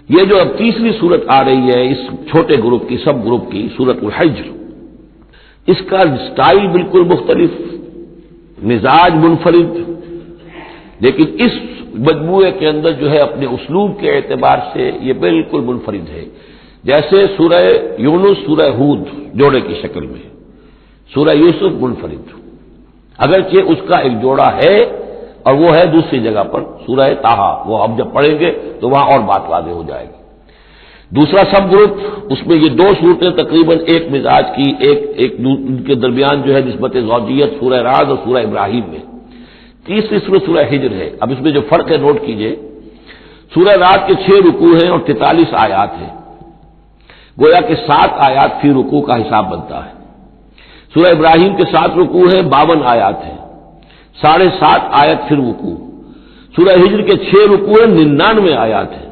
یہ جو اب تیسری صورت آ رہی ہے اس چھوٹے گروپ کی، سب گروپ کی، سورۃ الحجر، اس کا سٹائل بالکل مختلف، مزاج منفرد، لیکن اس مجموعے کے اندر جو ہے اپنے اسلوب کے اعتبار سے یہ بالکل منفرد ہے۔ جیسے سورہ یونس، سورہ ہود جوڑے کی شکل میں، سورہ یوسف منفرد، اگرچہ اس کا ایک جوڑا ہے اور وہ ہے دوسری جگہ پر سورہ طٰہٰ، وہ اب جب پڑھیں گے تو وہاں اور بات واضح ہو جائے گی۔ دوسرا سب گروپ، اس میں یہ دو صورتیں تقریباً ایک مزاج کی، ایک ان کے درمیان جو ہے نسبت زوجیت، سورہ رعد اور سورہ ابراہیم میں۔ تیسری صورت سورہ ہجر ہے۔ اب اس میں جو فرق ہے نوٹ کیجئے، سورہ رعد کے 6 رکوع ہیں اور 43 آیات ہیں، گویا کہ 7 آیات فی رکوع کا حساب بنتا ہے۔ سورہ ابراہیم کے 7 رکوع ہیں، 52 آیات ہیں، 7.5 آیت فی رکوع۔ سورہ ہجر کے 6 رکوع ہیں، 99 آیات ہیں،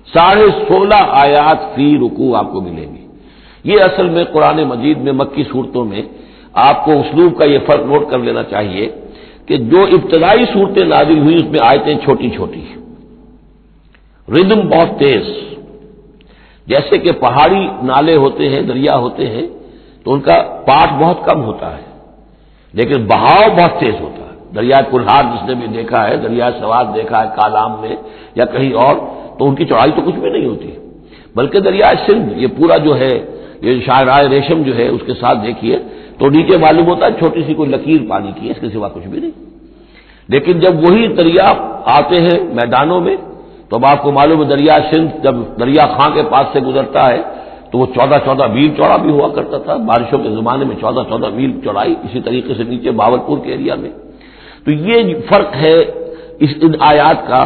16.5 آیات فی رکوع آپ کو ملیں گی۔ یہ اصل میں قرآن مجید میں مکی صورتوں میں آپ کو اسلوب کا یہ فرق نوٹ کر لینا چاہیے کہ جو ابتدائی صورتیں نازل ہوئی اس میں آیتیں چھوٹی چھوٹی، ردم بہت تیز، جیسے کہ پہاڑی نالے ہوتے ہیں، دریا ہوتے ہیں تو ان کا پاٹ بہت کم ہوتا ہے لیکن بہاؤ بہت تیز ہوتا ہے۔ دریائے کلہار جس نے بھی دیکھا ہے، دریائے سوات دیکھا ہے کالام میں یا کہیں اور، تو ان کی چوڑائی تو کچھ بھی نہیں ہوتی، بلکہ دریائے سندھ یہ پورا جو ہے، یہ شاہراہ ریشم جو ہے اس کے ساتھ دیکھیے تو نیچے معلوم ہوتا ہے چھوٹی سی کوئی لکیر پانی کی ہے، اس کے سوا کچھ بھی نہیں۔ لیکن جب وہی دریا آتے ہیں میدانوں میں تو اب آپ کو معلوم ہے دریا سندھ جب دریا خاں کے پاس سے گزرتا ہے تو وہ 14 میل چوڑا بھی ہوا کرتا تھا، بارشوں کے زمانے میں 14 میل چوڑائی، اسی طریقے سے نیچے باولپور کے ایریا میں۔ تو یہ فرق ہے ان آیات کا۔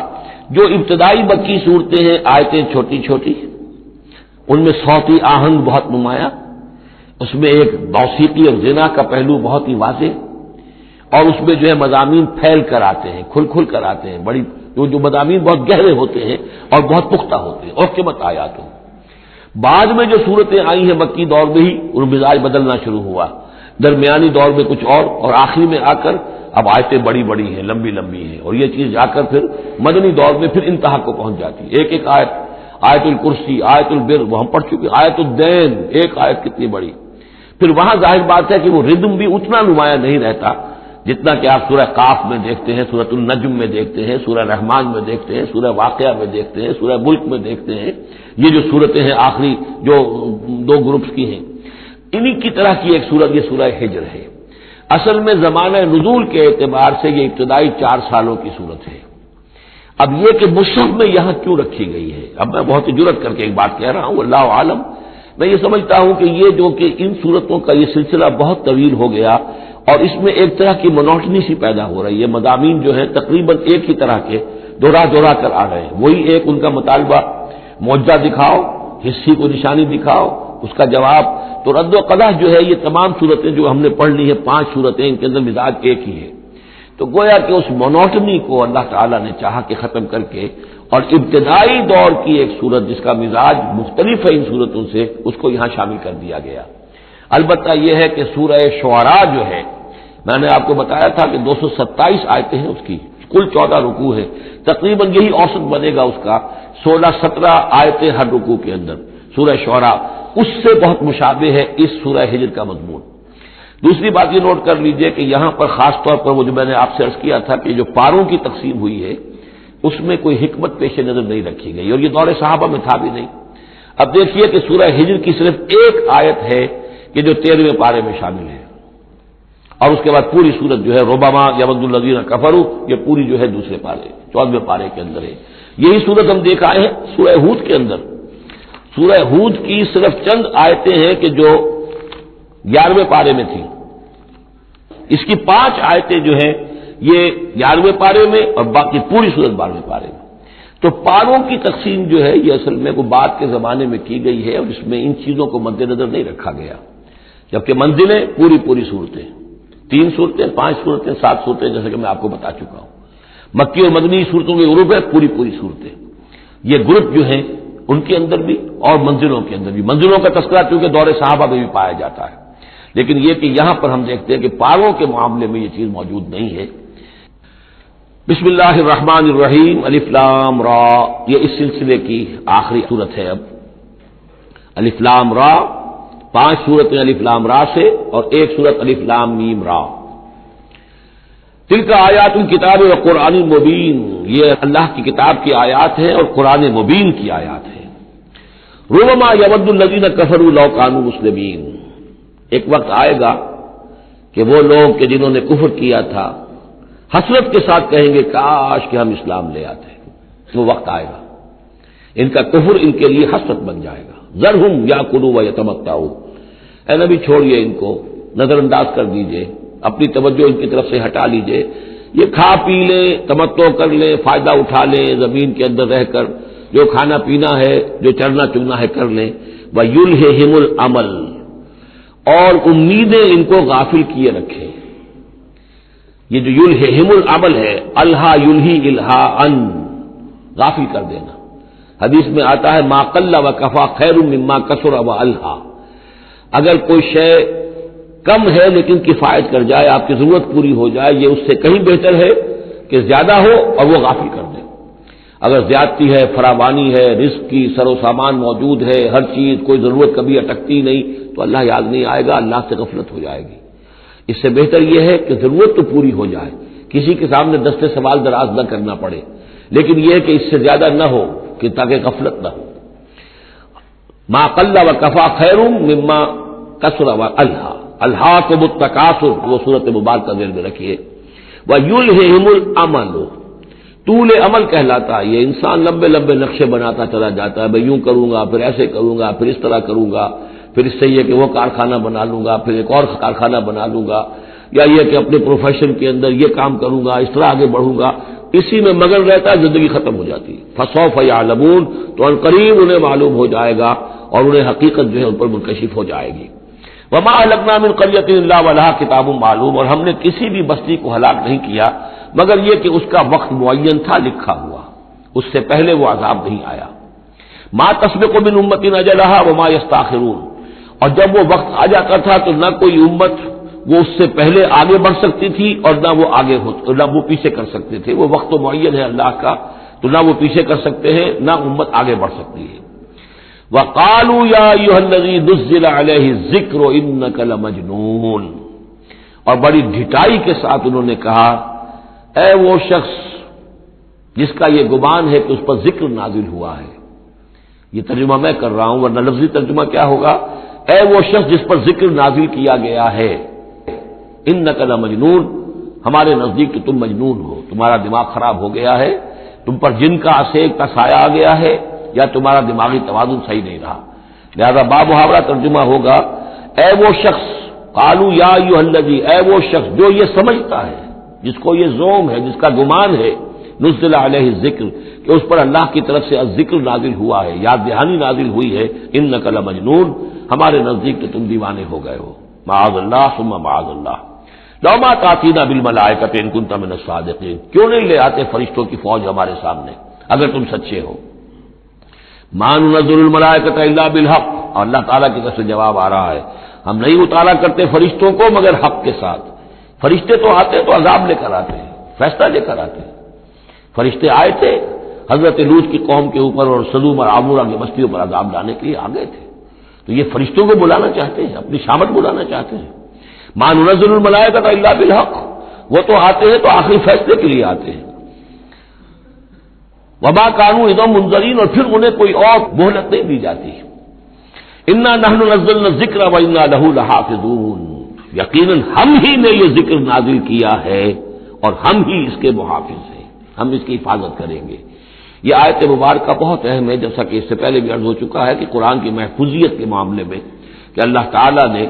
جو ابتدائی مکی صورتیں ہیں آیتیں چھوٹی چھوٹی، ان میں صوتی آہنگ بہت نمایاں، اس میں ایک موسیقی اور غنا کا پہلو بہت ہی واضح، اور اس میں جو ہے مضامین پھیل کر آتے ہیں، کھل کھل کر آتے ہیں، بڑی جو مضامین بہت گہرے ہوتے ہیں اور بہت پختہ ہوتے ہیں اور قیمت آیات ہوں۔ بعد میں جو صورتیں آئی ہیں مکی دور میں ہی ان مزاج بدلنا شروع ہوا، درمیانی دور میں کچھ اور آخری میں آ کر اب آیتیں بڑی بڑی ہیں، لمبی لمبی ہیں، اور یہ چیز جا کر پھر مدنی دور میں پھر انتہا کو پہنچ جاتی ہے۔ ایک ایک آیت، آیت الکرسی، آیت البر وہ ہم پڑھ چکے، آیت الدین، ایک آیت کتنی بڑی۔ پھر وہاں ظاہر بات ہے کہ وہ ردم بھی اتنا نمایاں نہیں رہتا جتنا کہ آپ سورہ قاف میں دیکھتے ہیں، سورۃ النجم میں دیکھتے ہیں، سورہ رحمان میں دیکھتے ہیں، سورہ واقعہ میں دیکھتے ہیں، سورہ ملک میں دیکھتے ہیں۔ یہ جو صورتیں ہیں آخری جو 2 گروپس کی ہیں، انہی کی طرح کی ایک صورت یہ سورہ ہجر ہے۔ اصل میں زمانہ نزول کے اعتبار سے یہ ابتدائی 4 سالوں کی صورت ہے۔ اب یہ کہ مصحف میں یہاں کیوں رکھی گئی ہے، اب میں بہت ہی جرأت کر کے ایک بات کہہ رہا ہوں، اللہ عالم، میں یہ سمجھتا ہوں کہ یہ جو کہ ان صورتوں کا یہ سلسلہ بہت طویل ہو گیا اور اس میں ایک طرح کی منوٹنی سی پیدا ہو رہی ہے، مضامین جو ہیں تقریباً ایک ہی طرح کے دوہرا کر آ رہے ہیں، وہی ایک ان کا مطالبہ، معجزہ دکھاؤ، حصی کو نشانی دکھاؤ، اس کا جواب، تو رد و قدح جو ہے یہ تمام صورتیں جو ہم نے پڑھ لی ہیں 5 صورتیں، ان کے اندر مزاج ایک ہی ہے۔ تو گویا کہ اس مونوٹنی کو اللہ تعالیٰ نے چاہا کہ ختم کر کے اور ابتدائی دور کی ایک صورت جس کا مزاج مختلف ہے ان صورتوں سے، اس کو یہاں شامل کر دیا گیا۔ البتہ یہ ہے کہ سورہ شعراء جو ہے، میں نے آپ کو بتایا تھا کہ 227 آیتیں ہیں اس کی، کل 14 رکوع ہے، تقریباً یہی اوسط بنے گا اس کا، 16-17 آیتیں ہر رکوع کے اندر۔ سورہ شعراء اس سے بہت مشابہ ہے اس سورہ ہجر کا مضمون۔ دوسری بات یہ نوٹ کر لیجئے کہ یہاں پر خاص طور پر وہ جو میں نے آپ سے عرض کیا تھا کہ جو پاروں کی تقسیم ہوئی ہے اس میں کوئی حکمت پیش نظر نہیں رکھی گئی، اور یہ دور صحابہ میں تھا بھی نہیں۔ اب دیکھیے کہ سورہ ہجر کی صرف ایک آیت ہے کہ جو 13ویں پارے میں شامل ہے، اور اس کے بعد پوری سورت جو ہے ربما یود الذین کفروا، یہ پوری جو ہے دوسرے پارے 14ویں پارے کے اندر ہے۔ یہی سورت ہم دیکھ آئے ہیں سورہ ہود کے اندر۔ سورہ ہود کی صرف چند آیتیں ہیں کہ جو 11ویں پارے میں تھی، اس کی 5 آیتیں جو ہیں یہ 11ویں پارے میں اور باقی پوری سورت 12ویں پارے میں۔ تو پاروں کی تقسیم جو ہے یہ اصل میں کوئی بعد کے زمانے میں کی گئی ہے اور اس میں ان چیزوں کو مد نظر نہیں رکھا گیا، جبکہ منزلیں پوری صورتیں، 3 صورتیں، 5 صورتیں، 7 صورتیں، جیسے کہ میں آپ کو بتا چکا ہوں۔ مکی اور مدنی صورتوں کے گروپ ہے پوری صورتیں، یہ گروپ جو ہیں ان کے اندر بھی اور منزلوں کے اندر بھی۔ منزلوں کا تذکرہ چونکہ دور صحابہ میں بھی پایا جاتا ہے، لیکن یہ کہ یہاں پر ہم دیکھتے ہیں کہ پاروں کے معاملے میں یہ چیز موجود نہیں ہے۔ بسم اللہ الرحمن الرحیم، الف لام را، یہ اس سلسلے کی آخری صورت ہے۔ اب الف لام را، 5 صورتیں الف لام را سے اور ایک صورت الف لام میم را۔ تلک آیات الکتاب و قرآن مبین، یہ اللہ کی کتاب کی آیات ہیں اور قرآن مبین کی آیات ہیں۔ ربما یود الذین کفروا لو کانوا مسلمین، ایک وقت آئے گا کہ وہ لوگ کہ جنہوں نے کفر کیا تھا حسرت کے ساتھ کہیں گے کاش کہ ہم اسلام لے آتے، وہ وقت آئے گا، ان کا کفر ان کے لیے حسرت بن جائے گا۔ ذرہم یاکلوا ویتمتعوا، اے نبی چھوڑیے ان کو، نظر انداز کر دیجئے، اپنی توجہ ان کی طرف سے ہٹا لیجئے، یہ کھا پی لیں، تمتع کر لیں، فائدہ اٹھا لیں، زمین کے اندر رہ کر جو کھانا پینا ہے، جو چرنا چگنا ہے کر لیں۔ وَيُلْهِهِمُ الْعَمَلُ، اور امیدیں ان کو غافل کیے رکھیں۔ یہ جو یلہہم العمل ہے، الہا یلہی الہاءً، غافل کر دینا۔ حدیث میں آتا ہے ما قل وکفا خیر مما کثر والہا، اگر کوئی شے کم ہے لیکن کفایت کر جائے، آپ کی ضرورت پوری ہو جائے، یہ اس سے کہیں بہتر ہے کہ زیادہ ہو اور وہ غافل کر دے۔ اگر زیادتی ہے، فراوانی ہے، رزق کی سر و سامان موجود ہے، ہر چیز، کوئی ضرورت کبھی اٹکتی نہیں، تو اللہ یاد نہیں آئے گا، اللہ سے غفلت ہو جائے گی۔ اس سے بہتر یہ ہے کہ ضرورت تو پوری ہو جائے، کسی کے سامنے دستے سوال دراز نہ کرنا پڑے، لیکن یہ ہے کہ اس سے زیادہ نہ ہو کہ تاکہ غفلت نہ ہو۔ ما قل وکفا خیر مما کثر والہا، الہاکم التکاثر، وہ صورت مبارکہ ذہن میں رکھیے۔ ویلہہم العمل، طول عمل کہلاتا ہے، یہ انسان لمبے لمبے نقشے بناتا چلا جاتا ہے، میں یوں کروں گا، پھر ایسے کروں گا، پھر اس طرح کروں گا، پھر اس سے یہ کہ وہ کارخانہ بنا لوں گا، پھر ایک اور کارخانہ بنا لوں گا، یا یہ کہ اپنے پروفیشن کے اندر یہ کام کروں گا، اس طرح آگے بڑھوں گا، اسی میں مگن رہتا ہے، زندگی ختم ہو جاتی ہے۔ فسوف یعلمون، تو ان قریب انہیں معلوم ہو جائے گا اور انہیں حقیقت جو ہے ان پر منکشف ہو جائے گی۔ وما اہلکنا من قریۃ الا ولہا کتاب معلوم، اور ہم نے کسی بھی بستی کو ہلاک نہیں کیا مگر یہ کہ اس کا وقت معین تھا لکھا ہوا، اس سے پہلے وہ عذاب نہیں آیا۔ ما تسبق من امۃ اجلھا وما یستاخرون، اور جب وہ وقت آ جاتا تھا تو نہ کوئی امت وہ اس سے پہلے آگے بڑھ سکتی تھی اور نہ وہ پیچھے کر سکتے تھے، وہ وقت تو معین ہے اللہ کا، تو نہ وہ پیچھے کر سکتے ہیں نہ امت آگے بڑھ سکتی ہے۔ وَقَالُوا يَا أَيُّهَا الَّذِي نُزِّلَ عَلَيْهِ الذِّكْرُ إِنَّكَ لَمَجْنُونٌ، اور بڑی ڈھٹائی کے ساتھ انہوں نے کہا اے وہ شخص جس کا یہ گمان ہے کہ اس پر ذکر نازل ہوا ہے۔ یہ ترجمہ میں کر رہا ہوں، ورنہ لفظی ترجمہ کیا ہوگا؟ اے وہ شخص جس پر ذکر نازل کیا گیا ہے، انک لمجنون، ہمارے نزدیک تو تم مجنون ہو، تمہارا دماغ خراب ہو گیا ہے، تم پر جن کا عصیق کا سایہ آ گیا ہے، یا تمہارا دماغی توازن صحیح نہیں رہا۔ لہذا بامحاورہ ترجمہ ہوگا اے وہ شخص، قالوا یا ایھا الذی، اے وہ شخص جو یہ سمجھتا ہے، جس کو یہ زوم ہے، جس کا گمان ہے، نزل علیہ الذکر، کہ اس پر اللہ کی طرف سے الذکر نازل ہوا ہے، یاد دہانی نازل ہوئی ہے، انک لمجنون، ہمارے نزدیک تو تم دیوانے ہو گئے ہو۔ معاذ اللہ ثم معاذ اللہ، لو ما تاتینا بالملائکۃ ان کنت من الصادقین، کیوں نہیں لے آتے فرشتوں کی فوج ہمارے سامنے اگر تم سچے ہو۔ ما ننزل الملائکۃ الا بالحق، اور اللہ تعالیٰ کی طرف سے جواب آ رہا ہے ہم نہیں اتارا کرتے فرشتوں کو مگر حق کے ساتھ۔ فرشتے تو آتے تو عذاب لے کر آتے ہیں، فیصلہ لے کر آتے ہیں۔ فرشتے آئے تھے حضرت لوط کی قوم کے اوپر اور سدوم اور عمورہ کی بستیوں پر عذاب لانے کے لیے آ گئے تھے، تو یہ فرشتوں کو بلانا چاہتے ہیں، اپنی شامت بلانا چاہتے ہیں۔ ما ننزل الملائکۃ الا بالحق، وہ تو آتے ہیں تو آخری فیصلے کے لیے آتے ہیں۔ وما كانوا اذا منذرین، اور پھر انہیں کوئی اور مہلت نہیں دی جاتی۔ انا نحن نزلنا الذکر وانا له لحافظون، یقیناً ہم ہی نے یہ ذکر نازل کیا ہے اور ہم ہی اس کے محافظ ہیں، ہم اس کی حفاظت کریں گے۔ یہ آیت مبارکہ بہت اہم ہے، جیسا کہ اس سے پہلے بھی عرض ہو چکا ہے کہ قرآن کی محفوظیت کے معاملے میں کہ اللہ تعالیٰ نے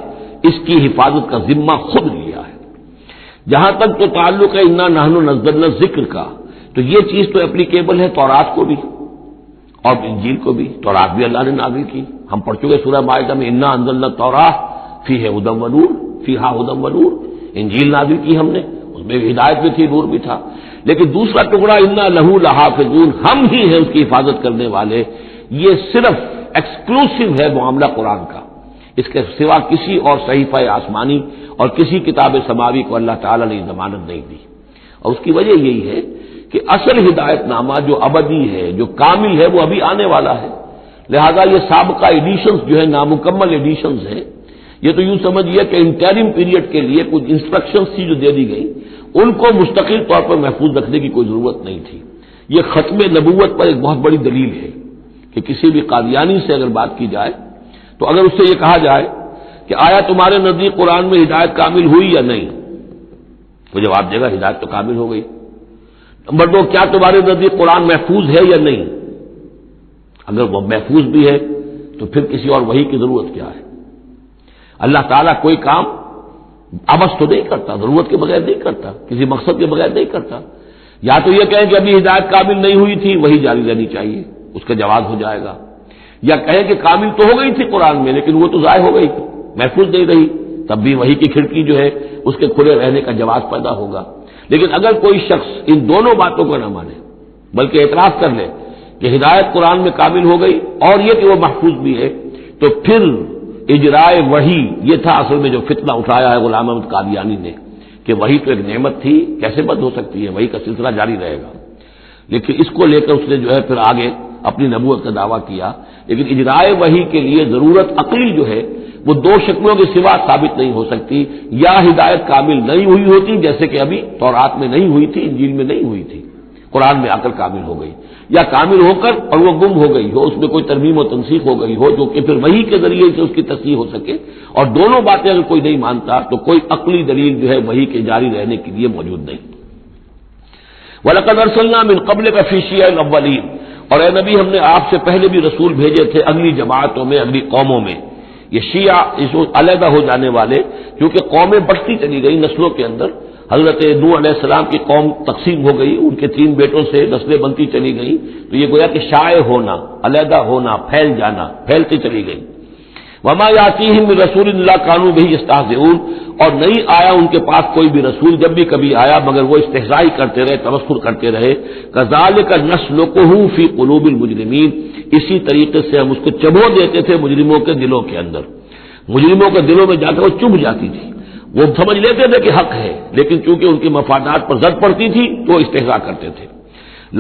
اس کی حفاظت کا ذمہ خود لیا ہے۔ جہاں تک تو تعلق ہے انا نحن نزلنا الذکر کا، تو یہ چیز تو اپلیکیبل ہے تورات کو بھی اور انجیل کو بھی۔ تورات بھی اللہ نے نازل کی، ہم پڑھ چکے سورہ مائدہ میں انا انزلنا التوراۃ فیہا ھدی ونور، فیہا ھدی ونور۔ انجیل نازل کی ہم نے، اس میں ہدایت بھی تھی، نور بھی تھا۔ لیکن دوسرا ٹکڑا انا لہ لحافظون، ہم ہی ہیں اس کی حفاظت کرنے والے، یہ صرف ایکسکلوسیو ہے معاملہ قرآن کا، اس کے سوا کسی اور صحیفہ آسمانی اور کسی کتاب سماوی کو اللہ تعالیٰ نے ضمانت نہیں دی۔ اور اس کی وجہ یہی ہے کہ اصل ہدایت نامہ جو ابدی ہے، جو کامل ہے، وہ ابھی آنے والا ہے، لہذا یہ سابقہ ایڈیشنز جو ہے نامکمل ایڈیشنز ہیں، یہ تو یوں سمجھیے کہ انٹرم پیریڈ کے لیے کچھ انسٹرکشنز تھی جو دے دی گئی، ان کو مستقل طور پر محفوظ رکھنے کی کوئی ضرورت نہیں تھی۔ یہ ختم نبوت پر ایک بہت بڑی دلیل ہے کہ کسی بھی قادیانی سے اگر بات کی جائے تو اگر اس سے یہ کہا جائے کہ آیا تمہارے نزدیک قرآن میں ہدایت کامل ہوئی یا نہیں، وہ جواب دے گا ہدایت تو کامل ہو گئی۔ نمبر 2، کیا تمہارے نزدیک قرآن محفوظ ہے یا نہیں؟ اگر وہ محفوظ بھی ہے تو پھر کسی اور وحی کی ضرورت کیا ہے؟ اللہ تعالیٰ کوئی کام عبث تو نہیں کرتا، ضرورت کے بغیر نہیں کرتا، کسی مقصد کے بغیر نہیں کرتا۔ یا تو یہ کہیں کہ ابھی ہدایت کامل نہیں ہوئی تھی، وہی جاری رہنی چاہیے، اس کا جواز ہو جائے گا، یا کہیں کہ کامل تو ہو گئی تھی قرآن میں لیکن وہ تو ضائع ہو گئی، محفوظ نہیں رہی، تب بھی وحی کی کھڑکی جو ہے اس کے کھلے رہنے کا جواز پیدا ہوگا۔ لیکن اگر کوئی شخص ان دونوں باتوں کو نہ مانے بلکہ اعتراف کر لے کہ ہدایت قرآن میں کامل ہو گئی اور یہ کہ وہ محفوظ بھی ہے، تو پھر اجرائے وحی یہ تھا اصل میں جو فتنہ اٹھایا ہے غلام احمد قادیانی نے، کہ وحی تو ایک نعمت تھی، کیسے بند ہو سکتی ہے، وحی کا سلسلہ جاری رہے گا۔ لیکن اس کو لے کر اس نے جو ہے پھر آگے اپنی نبوت کا دعویٰ کیا، لیکن اجرائے وحی کے لیے ضرورت عقلی جو ہے وہ دو شکلوں کے سوا ثابت نہیں ہو سکتی، یا ہدایت کامل نہیں ہوئی ہوتی جیسے کہ ابھی تورات میں نہیں ہوئی تھی، انجیل میں نہیں ہوئی تھی، قرآن میں آ کر کامل ہو گئی، یا کامل ہو کر اور وہ گم ہو گئی ہو، اس میں کوئی ترمیم و تنسیخ ہو گئی ہو جو کہ پھر وحی کے ذریعے سے اس کی تصحیح ہو سکے۔ اور دونوں باتیں اگر کوئی نہیں مانتا تو کوئی عقلی دلیل جو ہے وحی کے جاری رہنے کے لیے موجود نہیں۔ وَلَقَدْ أَرْسَلْنَا مِن قَبْلِكَ فِي شِيَعِ الْأَوَّلِينَ، اور اے نبی ہم نے آپ سے پہلے بھی رسول بھیجے تھے اگلی جماعتوں میں، اگلی قوموں میں۔ یہ شیعہ اس علیحدہ ہو جانے والے، کیونکہ قومیں بڑھتی چلی گئی نسلوں کے اندر، حضرت نوح علیہ السلام کی قوم تقسیم ہو گئی، ان کے 3 بیٹوں سے نسلیں بنتی چلی گئیں، تو یہ گویا کہ شائع ہونا، علیحدہ ہونا، پھیل جانا، پھیلتی چلی گئی۔ وما یاتیہم من رسول اللہ کانوا بہ یستہزئون، اور نہیں آیا ان کے پاس کوئی بھی رسول، جب بھی کبھی آیا مگر وہ استہزاء کرتے رہے، تمسخر کرتے رہے۔ کذالک نسلکہ فی قلوب المجرمین، اسی طریقے سے ہم اس کو چبو دیتے تھے مجرموں کے دلوں کے اندر، مجرموں کے دلوں میں جا کر وہ چبھ جاتی تھی، وہ سمجھ لیتے تھے کہ حق ہے لیکن چونکہ ان کے مفادات پر زد پڑتی تھی تو وہ استہزاء کرتے تھے۔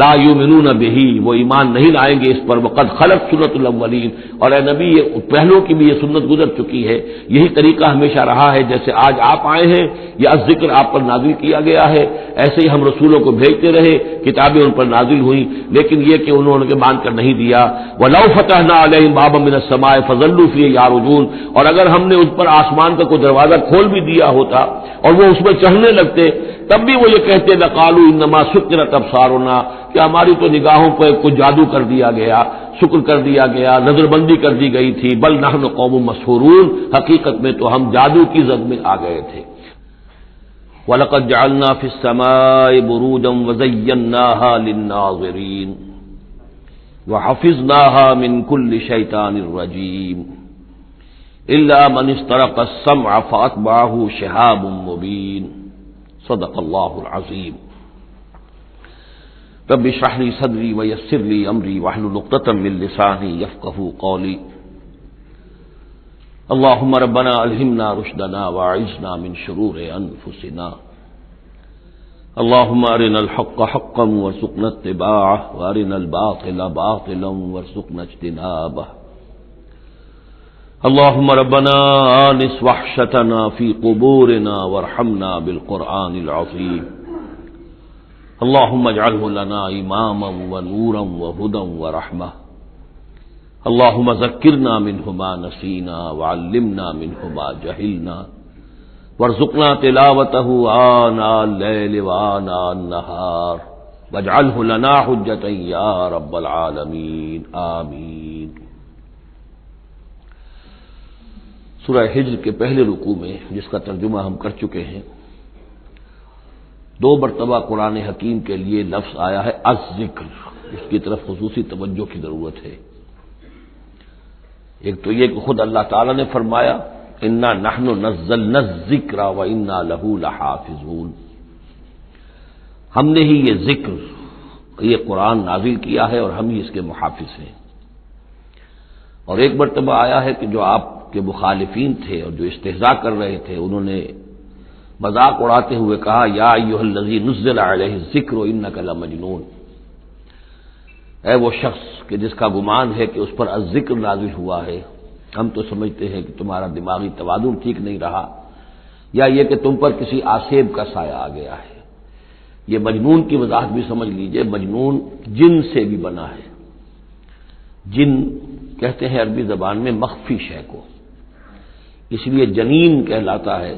لا یؤمنون بہ، وہ ایمان نہیں لائیں گے اس پر، وقد خلت سنت الاولین، اور اے نبی یہ پہلوں کی بھی یہ سنت گزر چکی ہے، یہی طریقہ ہمیشہ رہا ہے، جیسے آج آپ آئے ہیں یہ ذکر آپ پر نازل کیا گیا ہے، ایسے ہی ہم رسولوں کو بھیجتے رہے، کتابیں ان پر نازل ہوئیں، لیکن یہ کہ انہوں نے مان کر نہیں دیا۔ وَلَوْ فَتَحْنَا عَلَيْهِمْ بَابًا مِّنَ السَّمَاءِ فَظَلُّوا فِيهِ يَعْرُجُونَ، اور اگر ہم نے اس پر آسمان کا کوئی دروازہ کھول بھی دیا ہوتا اور وہ اس میں چڑھنے لگتے، تب بھی وہ یہ کہتے لَقَالُوا إِنَّمَا سُكِّرَتْ أَبْصَارُنَا، کہ ہماری تو نگاہوں پہ کچھ جادو کر دیا گیا، شکر کر دیا گیا، نظر بندی کر دی گئی تھی، بل نحن قوم مسحورون، حقیقت میں تو ہم جادو کی زد میں آ گئے تھے۔ وَلَقَدْ جَعَلْنَا فِي السَّمَاءِ بُرُوجًا وَزَيَّنَّاهَا لِلنَّاظِرِينَ وَحَفِظْنَاهَا مِنْ كُلِّ شَيْطَانٍ رَجِيمٍ إِلَّا مَنِ اسْتَرَقَ السَّمْعَ فَأَتْبَعَهُ شِهَابٌ مُّبِينٌ صدق اللہ العظیم۔ رب اشرح لي صدري ويسر لي امري واحلل عقدة من لساني يفقهوا قولي۔ اللهم ربنا الهمنا رشدنا واعذنا من شرور انفسنا۔ اللهم ارنا الحق حقا وارزقنا اتباعه وارنا الباطل باطلا وارزقنا اجتنابه۔ اللهم ربنا آنس وحشتنا في قبورنا وارحمنا بالقرآن العظيم۔ اللهم اجعله لنا إماما ونورا وهدى ورحمة۔ اللهم ذكرنا منه ما نسينا وعلمنا منه ما جهلنا وارزقنا تلاوته آناء الليل وآناء النهار واجعله لنا حجة يا رب العالمين آمين۔ سورہ ہجر کے پہلے رکوع میں جس کا ترجمہ ہم کر چکے ہیں، 2 مرتبہ قرآن حکیم کے لیے لفظ آیا ہے الذکر، اس کی طرف خصوصی توجہ کی ضرورت ہے۔ ایک تو یہ کہ خود اللہ تعالی نے فرمایا انا نحن نزلنا الذکر وانا له لحافظون، ہم نے ہی یہ ذکر، یہ قرآن نازل کیا ہے اور ہم ہی اس کے محافظ ہیں۔ اور ایک مرتبہ آیا ہے کہ جو آپ کے مخالفین تھے اور جو استہزاء کر رہے تھے، انہوں نے مذاق اڑاتے ہوئے کہا یا ایھا الذی نزل علیہ الذکر انک لمجنون، اے وہ شخص کہ جس کا گمان ہے کہ اس پر الذکر نازل ہوا ہے، ہم تو سمجھتے ہیں کہ تمہارا دماغی توازن ٹھیک نہیں رہا، یا یہ کہ تم پر کسی آسیب کا سایہ آ گیا ہے۔ یہ مجنون کی وضاحت بھی سمجھ لیجئے، مجنون جن سے بھی بنا ہے۔ جن کہتے ہیں عربی زبان میں مخفی شے کو، اس لیے جنین کہلاتا ہے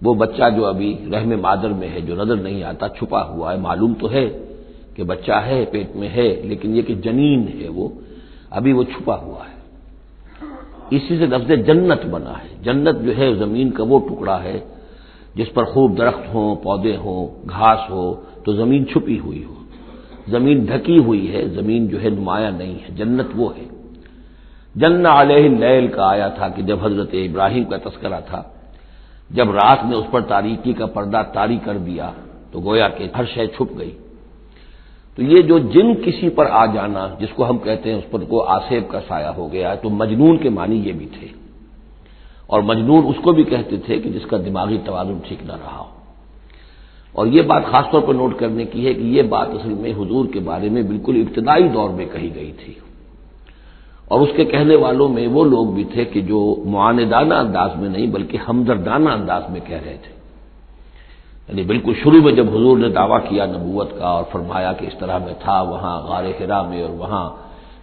وہ بچہ جو ابھی رحم مادر میں ہے، جو نظر نہیں آتا، چھپا ہوا ہے، معلوم تو ہے کہ بچہ ہے، پیٹ میں ہے، لیکن یہ کہ جنین ہے وہ ابھی وہ چھپا ہوا ہے۔ اسی سے لفظ جنت بنا ہے۔ جنت جو ہے زمین کا وہ ٹکڑا ہے جس پر خوب درخت ہوں، پودے ہوں، گھاس ہو، تو زمین چھپی ہوئی ہو، زمین ڈھکی ہوئی ہے، زمین جو ہے نمایاں نہیں ہے۔ جنت وہ ہے۔ جن علیہ اللیل کا آیا تھا کہ جب حضرت ابراہیم کا تذکرہ تھا، جب رات نے اس پر تاریکی کا پردہ طاری کر دیا تو گویا کہ ہر شے چھپ گئی۔ تو یہ جو جن کسی پر آ جانا، جس کو ہم کہتے ہیں اس پر کو آسیب کا سایہ ہو گیا، تو مجنون کے معنی یہ بھی تھے، اور مجنون اس کو بھی کہتے تھے کہ جس کا دماغی توازن ٹھیک نہ رہا ہو۔ اور یہ بات خاص طور پر نوٹ کرنے کی ہے کہ یہ بات اصل میں حضور کے بارے میں بالکل ابتدائی دور میں کہی گئی تھی، اور اس کے کہنے والوں میں وہ لوگ بھی تھے کہ جو معاندانہ انداز میں نہیں بلکہ ہمدردانہ انداز میں کہہ رہے تھے۔ یعنی بالکل شروع میں جب حضور نے دعویٰ کیا نبوت کا اور فرمایا کہ اس طرح میں تھا وہاں غار حرا میں، اور وہاں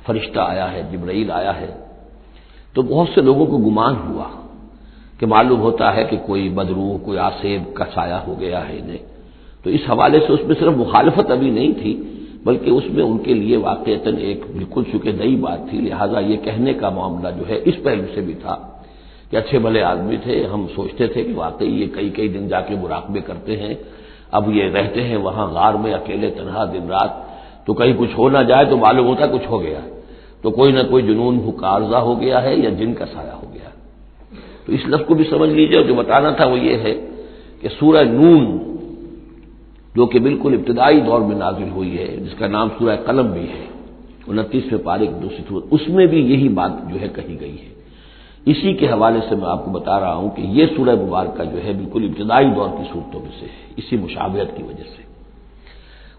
فرشتہ آیا ہے، جبرائیل آیا ہے، تو بہت سے لوگوں کو گمان ہوا کہ معلوم ہوتا ہے کہ کوئی بدروح، کوئی آسیب کا سایہ ہو گیا ہے انہیں۔ تو اس حوالے سے اس میں صرف مخالفت ابھی نہیں تھی، بلکہ اس میں ان کے لیے واقعتاً ایک بالکل چونکہ نئی بات تھی، لہٰذا یہ کہنے کا معاملہ جو ہے اس پہلو سے بھی تھا کہ اچھے بھلے آدمی تھے، ہم سوچتے تھے کہ واقعی یہ کئی کئی دن جا کے مراقبے کرتے ہیں، اب یہ رہتے ہیں وہاں غار میں اکیلے تنہا دن رات، تو کہیں کچھ ہو نہ جائے تو معلوم ہوتا کچھ ہو گیا، تو کوئی نہ کوئی جنون عارضہ ہو گیا ہے یا جن کا سایہ ہو گیا۔ تو اس لفظ کو بھی سمجھ لیجیے، اور جو بتانا تھا وہ یہ ہے کہ سورہ نون جو کہ بالکل ابتدائی دور میں نازل ہوئی ہے، جس کا نام سورہ قلم بھی ہے، 29ویں پارے کی دوسری سورت، اس میں بھی یہی بات جو ہے کہی گئی ہے۔ اسی کے حوالے سے میں آپ کو بتا رہا ہوں کہ یہ سورہ مبارکہ جو ہے بالکل ابتدائی دور کی صورتوں میں سے ہے، اسی مشابہت کی وجہ سے۔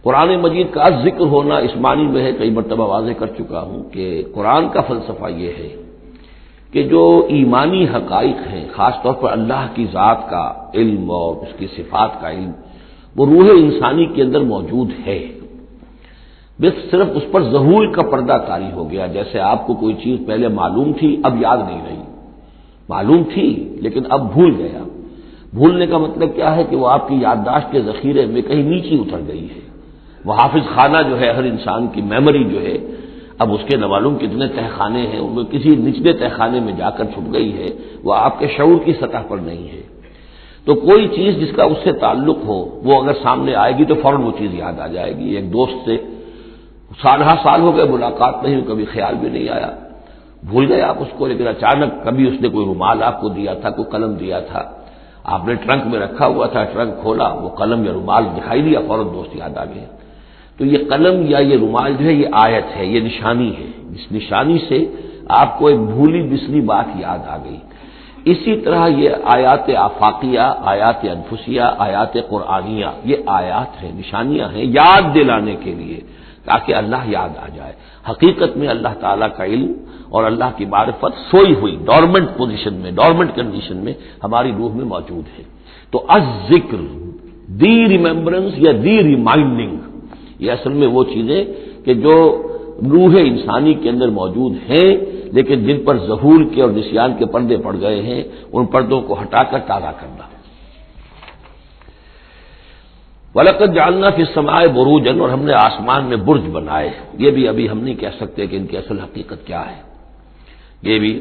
قرآن مجید کا ذکر ہونا اس معنی میں ہے، کئی مرتبہ واضح کر چکا ہوں کہ قرآن کا فلسفہ یہ ہے کہ جو ایمانی حقائق ہیں، خاص طور پر اللہ کی ذات کا علم اور اس کی صفات کا علم، وہ روح انسانی کے اندر موجود ہے، بس صرف اس پر ظہور کا پردہ طاری ہو گیا۔ جیسے آپ کو کوئی چیز پہلے معلوم تھی، اب یاد نہیں رہی، معلوم تھی لیکن اب بھول گیا۔ بھولنے کا مطلب کیا ہے کہ وہ آپ کی یادداشت کے ذخیرے میں کہیں نیچے اتر گئی ہے۔ وہ حافظ خانہ جو ہے ہر انسان کی میموری جو ہے، اب اس کے نہ معلوم کتنے تہخانے ہیں، ان میں کسی نچلے تہخانے میں جا کر چھپ گئی ہے، وہ آپ کے شعور کی سطح پر نہیں ہے۔ تو کوئی چیز جس کا اس سے تعلق ہو، وہ اگر سامنے آئے گی تو فوراً وہ چیز یاد آ جائے گی۔ ایک دوست سے سالہ سال ہو گئے ملاقات نہیں ہوئی، کبھی خیال بھی نہیں آیا، بھول گئے آپ اس کو، لیکن اچانک کبھی اس نے کوئی رومال آپ کو دیا تھا، کوئی قلم دیا تھا، آپ نے ٹرنک میں رکھا ہوا تھا، ٹرنک کھولا، وہ قلم یا رومال دکھائی دیا، فوراً دوست یاد آ گیا۔ تو یہ قلم یا یہ رومال جو ہے یہ آیت ہے، یہ نشانی ہے، اس نشانی سے آپ کو ایک بھولی بسری بات یاد آ گئی۔ اسی طرح یہ آیات آفاقیہ، آیات انفسیہ، آیات قرآنیہ، یہ آیات ہیں، نشانیاں ہیں یاد دلانے کے لیے، تاکہ اللہ یاد آ جائے۔ حقیقت میں اللہ تعالیٰ کا علم اور اللہ کی معرفت سوئی ہوئی ڈورمنٹ پوزیشن میں، ڈورمنٹ کنڈیشن میں ہماری روح میں موجود ہے۔ تو الذکر، دی ریممبرنس یا دی ریمائنڈنگ، یہ اصل میں وہ چیزیں کہ جو روح انسانی کے اندر موجود ہیں، لیکن جن پر ظہور کے اور نسیان کے پردے پڑ گئے ہیں، ان پردوں کو ہٹا کر تازہ کرنا۔ وَلَقَدْ جَعَلْنَا فِي السَّمَاءِ بُرُوجًا، اور ہم نے آسمان میں برج بنائے۔ یہ بھی ابھی ہم نہیں کہہ سکتے کہ ان کی اصل حقیقت کیا ہے، یہ بھی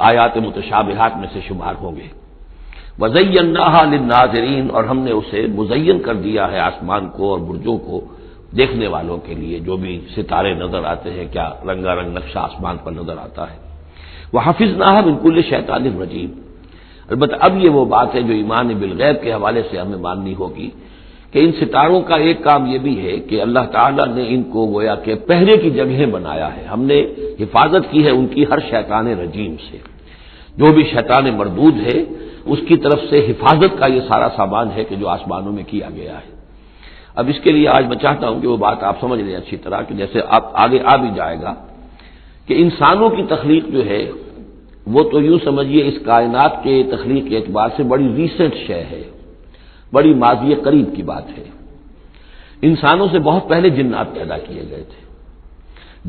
آیات متشابہات میں سے شمار ہوں گے۔ وَزَيَّنَّاهَا لِلنَّاظِرِينَ، اور ہم نے اسے مزین کر دیا ہے آسمان کو اور برجوں کو دیکھنے والوں کے لیے، جو بھی ستارے نظر آتے ہیں، کیا رنگا رنگ نقشہ آسمان پر نظر آتا ہے۔ وَحَفِظْنَاهَا مِنْ كُلِّ شَيْطَانٍ رَجِيمٍ، البتہ اب یہ وہ بات ہے جو ایمان بالغیب کے حوالے سے ہمیں ماننی ہوگی کہ ان ستاروں کا ایک کام یہ بھی ہے کہ اللہ تعالیٰ نے ان کو گویا کہ پہرے کی جگہیں بنایا ہے، ہم نے حفاظت کی ہے ان کی ہر شیطان رجیم سے، جو بھی شیطان مردود ہے اس کی طرف سے حفاظت کا یہ سارا سامان ہے کہ جو آسمانوں میں کیا گیا ہے۔ اب اس کے لیے آج میں چاہتا ہوں کہ وہ بات آپ سمجھ لیں اچھی طرح کہ جیسے آپ آگے آ بھی جائے گا کہ انسانوں کی تخلیق جو ہے وہ تو یوں سمجھیے اس کائنات کے تخلیق کے اعتبار سے بڑی ریسنٹ شے ہے، بڑی ماضی قریب کی بات ہے۔ انسانوں سے بہت پہلے جنات پیدا کیے گئے تھے،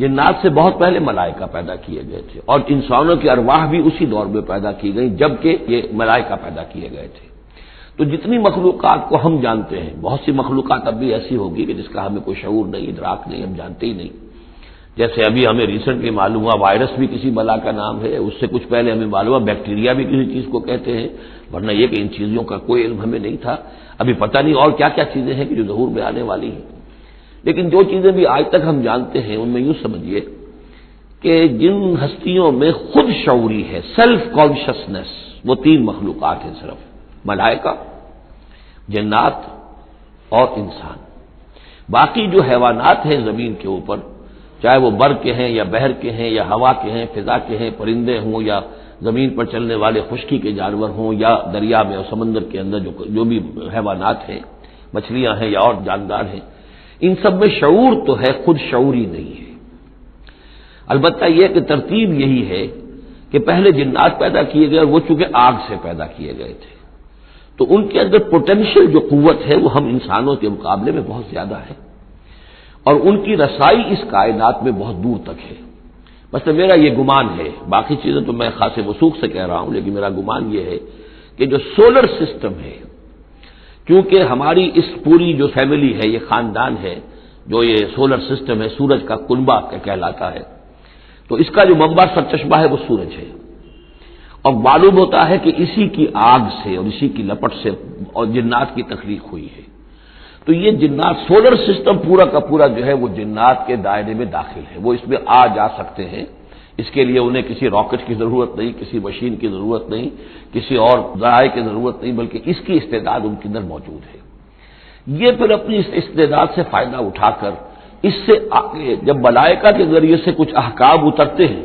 جنات سے بہت پہلے ملائکہ پیدا کیے گئے تھے، اور انسانوں کی ارواح بھی اسی دور میں پیدا کی گئی جبکہ یہ ملائکہ پیدا کیے گئے تھے۔ تو جتنی مخلوقات کو ہم جانتے ہیں، بہت سی مخلوقات اب بھی ایسی ہوگی کہ جس کا ہمیں کوئی شعور نہیں، ادراک نہیں، ہم جانتے ہی نہیں۔ جیسے ابھی ہمیں ریسنٹلی معلوم ہوا وائرس بھی کسی بلا کا نام ہے، اس سے کچھ پہلے ہمیں معلوم ہوا بیکٹیریا بھی کسی چیز کو کہتے ہیں، ورنہ یہ کہ ان چیزوں کا کوئی علم ہمیں نہیں تھا۔ ابھی پتہ نہیں اور کیا کیا چیزیں ہیں کہ جو ظہور میں آنے والی ہیں، لیکن جو چیزیں بھی آج تک ہم جانتے ہیں ان میں یوں سمجھیے کہ جن ہستیوں میں خود شعوری ہے، سیلف کانشسنس، وہ 3 مخلوقات ہیں صرف، ملائکہ، جنات اور انسان۔ باقی جو حیوانات ہیں زمین کے اوپر، چاہے وہ بر کے ہیں یا بحر کے ہیں یا ہوا کے ہیں، فضا کے ہیں، پرندے ہوں یا زمین پر چلنے والے خشکی کے جانور ہوں یا دریا میں اور سمندر کے اندر جو بھی حیوانات ہیں، مچھلیاں ہیں یا اور جاندار ہیں، ان سب میں شعور تو ہے، خود شعوری نہیں ہے۔ البتہ یہ کہ ترتیب یہی ہے کہ پہلے جنات پیدا کیے گئے اور وہ چونکہ آگ سے پیدا کیے گئے تھے، تو ان کے اندر پوٹینشیل جو قوت ہے وہ ہم انسانوں کے مقابلے میں بہت زیادہ ہے، اور ان کی رسائی اس کائنات میں بہت دور تک ہے۔ مثلا میرا یہ گمان ہے، باقی چیزیں تو میں خاص وثوق سے کہہ رہا ہوں، لیکن میرا گمان یہ ہے کہ جو سولر سسٹم ہے، کیونکہ ہماری اس پوری جو فیملی ہے، یہ خاندان ہے، جو یہ سولر سسٹم ہے، سورج کا کنبہ کہلاتا ہے، تو اس کا جو منبع سرچشمہ ہے وہ سورج ہے، اور معلوم ہوتا ہے کہ اسی کی آگ سے اور اسی کی لپٹ سے اور جنات کی تخلیق ہوئی ہے۔ تو یہ جنات، سولر سسٹم پورا کا پورا جو ہے وہ جنات کے دائرے میں داخل ہے، وہ اس میں آ جا سکتے ہیں۔ اس کے لیے انہیں کسی راکٹ کی ضرورت نہیں، کسی مشین کی ضرورت نہیں، کسی اور ذرائع کی ضرورت نہیں، بلکہ اس کی استعداد ان کے اندر موجود ہے۔ یہ پھر اپنی اس استعداد سے فائدہ اٹھا کر اس سے آگے جب ملائکہ کے ذریعے سے کچھ احکام اترتے ہیں،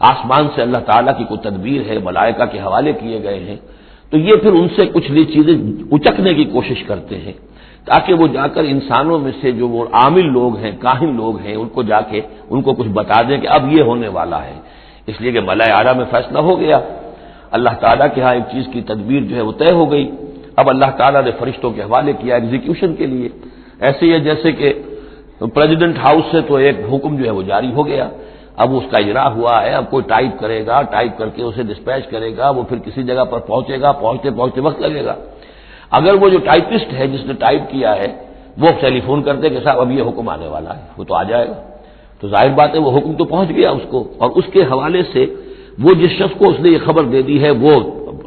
آسمان سے اللہ تعالیٰ کی کوئی تدبیر ہے، ملائکہ کے حوالے کیے گئے ہیں، تو یہ پھر ان سے کچھ نئی چیزیں اچکنے کی کوشش کرتے ہیں تاکہ وہ جا کر انسانوں میں سے جو وہ عامل لوگ ہیں، کاہن لوگ ہیں، ان کو جا کے ان کو کچھ بتا دیں کہ اب یہ ہونے والا ہے۔ اس لیے کہ ملائے اعلیٰ میں فیصلہ ہو گیا، اللہ تعالیٰ کے ہاں ایک چیز کی تدبیر جو ہے وہ طے ہو گئی، اب اللہ تعالیٰ نے فرشتوں کے حوالے کیا ایگزیکیوشن کے لیے۔ ایسے ہی ہے جیسے کہ پریزیڈنٹ ہاؤس سے تو ایک حکم جو ہے وہ جاری ہو گیا، اب اس کا اجرا ہوا ہے، اب کوئی ٹائپ کرے گا، ٹائپ کر کے اسے ڈسپیچ کرے گا، وہ پھر کسی جگہ پر پہنچے گا، پہنچتے وقت لگے گا۔ اگر وہ جو ٹائپسٹ ہے جس نے ٹائپ کیا ہے وہ ٹیلی فون کرتے کہ صاحب اب یہ حکم آنے والا ہے، وہ تو آ جائے گا، تو ظاہر بات ہے وہ حکم تو پہنچ گیا اس کو، اور اس کے حوالے سے وہ جس شخص کو اس نے یہ خبر دے دی ہے وہ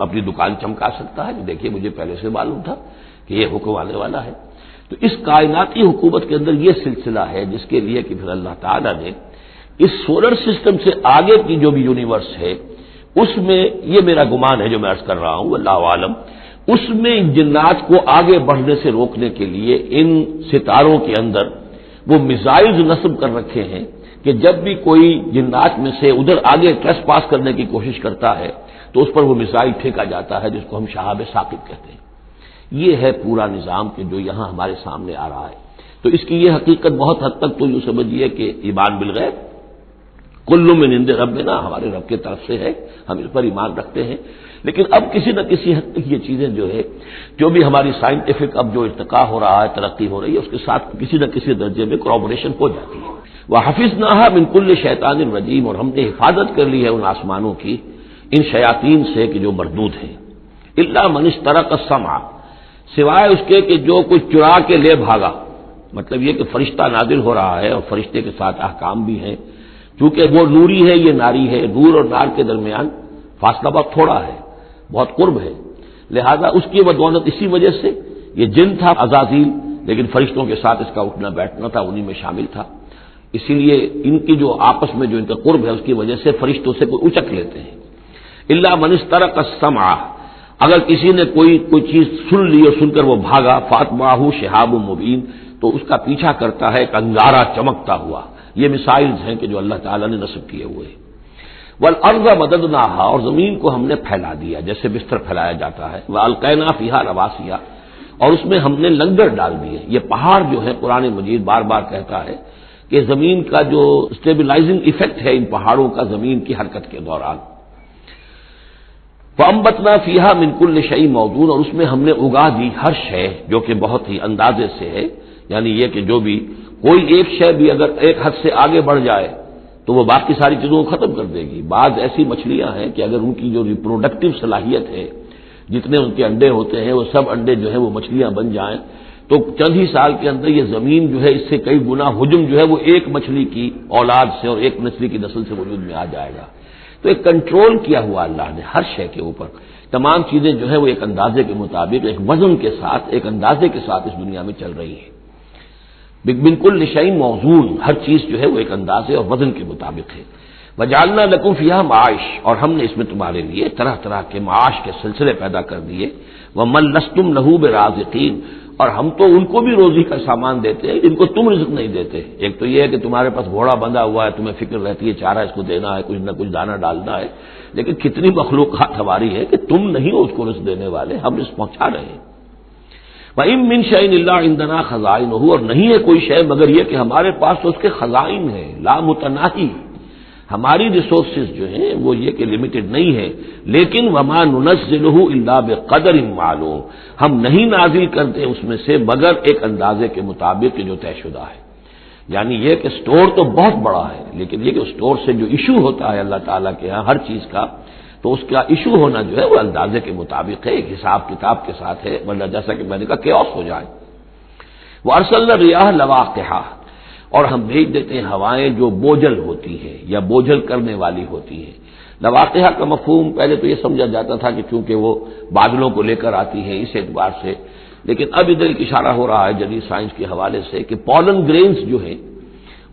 اپنی دکان چمکا سکتا ہے کہ دیکھیے مجھے پہلے سے معلوم تھا کہ یہ حکم آنے والا ہے۔ تو اس کائناتی حکومت کے اندر یہ سلسلہ ہے جس کے لیے کہ پھر اللہ تعالیٰ نے اس سولر سسٹم سے آگے کی جو بھی یونیورس ہے اس میں، یہ میرا گمان ہے جو میں عرض کر رہا ہوں، اللہ عالم، اس میں جنات کو آگے بڑھنے سے روکنے کے لیے ان ستاروں کے اندر وہ میزائلز نصب کر رکھے ہیں کہ جب بھی کوئی جنات میں سے ادھر آگے ٹریس پاس کرنے کی کوشش کرتا ہے تو اس پر وہ میزائل پھینکا جاتا ہے، جس کو ہم شہاب ثاقب کہتے ہیں۔ یہ ہے پورا نظام کہ جو یہاں ہمارے سامنے آ رہا ہے۔ تو اس کی یہ حقیقت بہت حد تک تو یوں سمجھیے کہ ایمان بالغیب، کل من عند ربنا، ہمارے رب کی طرف سے ہے، ہم اس پر ایمان رکھتے ہیں، لیکن اب کسی نہ کسی حد تک یہ چیزیں جو ہے، جو بھی ہماری سائنٹیفک اب جو ارتقا ہو رہا ہے، ترقی ہو رہی ہے، اس کے ساتھ کسی نہ کسی درجے میں کورابوریشن ہو جاتی ہے۔ وَحَفِظْنَاهَا مِنْ كُلِّ شَيْطَانٍ رَجِيمٍ، اور ہم نے حفاظت کر لی ہے ان آسمانوں کی ان شیاطین سے کہ جو مردود ہیں، إِلَّا مَنِ اسْتَرَقَ السَّمْعَ، سوائے اس کے کہ جو کچھ چرا کے لے بھاگا، مطلب یہ کہ فرشتہ نازل ہو رہا ہے اور فرشتے کے ساتھ احکام بھی ہیں، چونکہ وہ نوری ہے، یہ ناری ہے، نور اور نار کے درمیان فاصلہ بہت تھوڑا ہے، بہت قرب ہے، لہذا اس کی بدولت اسی وجہ سے یہ جن تھا عزازیل، لیکن فرشتوں کے ساتھ اس کا اٹھنا بیٹھنا تھا، انہی میں شامل تھا، اسی لیے ان کی جو آپس میں جو ان کا قرب ہے اس کی وجہ سے فرشتوں سے کوئی اچک لیتے ہیں۔ إِلَّا مَنِ اسْتَرَقَ السَّمْعَ، اگر کسی نے کوئی چیز سن لی اور سن کر وہ بھاگا، فَأَتْبَعَهُ شِهَابٌ مُبِينٌ، تو اس کا پیچھا کرتا ہے ایک انگارہ چمکتا ہوا۔ یہ مثائلز ہیں کہ جو اللہ تعالیٰ نے نصب کیے ہوئے ہیں۔ والارض مددناها، اور زمین کو ہم نے پھیلا دیا جیسے بستر پھیلایا جاتا ہے، والقینا فیہا رواسیا، اور اس میں ہم نے لنگر ڈال دیے۔ یہ پہاڑ جو ہے قرآن مجید بار بار کہتا ہے کہ زمین کا جو اسٹیبلائزنگ ایفیکٹ ہے ان پہاڑوں کا زمین کی حرکت کے دوران۔ فَأَنبَتْنَا فِيهَا مِن كُلِّ شَيْءٍ مَوْزُونٍ، اور اس میں ہم نے اگا دی ہر شے جو کہ بہت ہی اندازے سے ہے، یعنی یہ کہ جو بھی کوئی ایک شے بھی اگر ایک حد سے آگے بڑھ جائے تو وہ باقی ساری چیزوں کو ختم کر دے گی۔ بعض ایسی مچھلیاں ہیں کہ اگر ان کی جو ریپروڈکٹیو صلاحیت ہے، جتنے ان کے انڈے ہوتے ہیں وہ سب انڈے جو ہے وہ مچھلیاں بن جائیں تو چند ہی سال کے اندر یہ زمین جو ہے اس سے کئی گنا حجم جو ہے وہ ایک مچھلی کی اولاد سے اور ایک مچھلی کی نسل سے وجود میں آ جائے گا۔ تو ایک کنٹرول کیا ہوا اللہ نے ہر شے کے اوپر، تمام چیزیں جو ہے وہ ایک اندازے کے مطابق، ایک وزن کے ساتھ، ایک اندازے کے ساتھ اس دنیا میں چل رہی ہے۔ بالکل شیء موزون، ہر چیز جو ہے وہ ایک اندازے اور وزن کے مطابق ہے۔ وجعلنا لکم فیہا معاش، اور ہم نے اس میں تمہارے لیے طرح طرح کے معاش کے سلسلے پیدا کر دیے۔ ومن لستم لہ برازقین، اور ہم تو ان کو بھی روزی کا سامان دیتے ہیں جن کو تم رزق نہیں دیتے۔ ایک تو یہ ہے کہ تمہارے پاس گھوڑا بندھا ہوا ہے، تمہیں فکر رہتی ہے چارہ اس کو دینا ہے، کچھ نہ کچھ دانہ ڈالنا ہے، لیکن کتنی مخلوقات ہماری ہے کہ تم نہیں ہو اس کو رزق دینے والے، ہم رزق پہنچا رہے ہیں۔ وَإِن مِّن شَيْءٍ إِلَّا عِندَنَا خَزَائِنُهُ، اور نہیں ہے کوئی شے مگر یہ کہ ہمارے پاس تو اس کے خزائن ہیں، لا متناہی، ہماری ریسورسز جو ہیں وہ یہ کہ لمیٹڈ نہیں ہے، لیکن وما ننزلہ الا بقدر معلوم، ہم نہیں نازل کرتے اس میں سے مگر ایک اندازے کے مطابق جو طے شدہ ہے۔ یعنی یہ کہ سٹور تو بہت بڑا ہے، لیکن یہ کہ سٹور سے جو ایشو ہوتا ہے اللہ تعالیٰ کے ہاں ہر چیز کا، تو اس کا ایشو ہونا جو ہے وہ اندازے کے مطابق ہے، ایک حساب کتاب کے ساتھ ہے، ورنہ جیسا کہ میں نے کہا کیوس ہو جائے۔ وارسلنا الرياح لواقح، اور ہم بھیج دیتے ہیں ہوائیں جو بوجھل ہوتی ہیں یا بوجھل کرنے والی ہوتی ہیں۔ لواقح کا مفہوم پہلے تو یہ سمجھا جاتا تھا کہ چونکہ وہ بادلوں کو لے کر آتی ہیں اس اعتبار سے، لیکن اب ادھر ایک اشارہ ہو رہا ہے جدید سائنس کے حوالے سے کہ پولن گرینز جو ہیں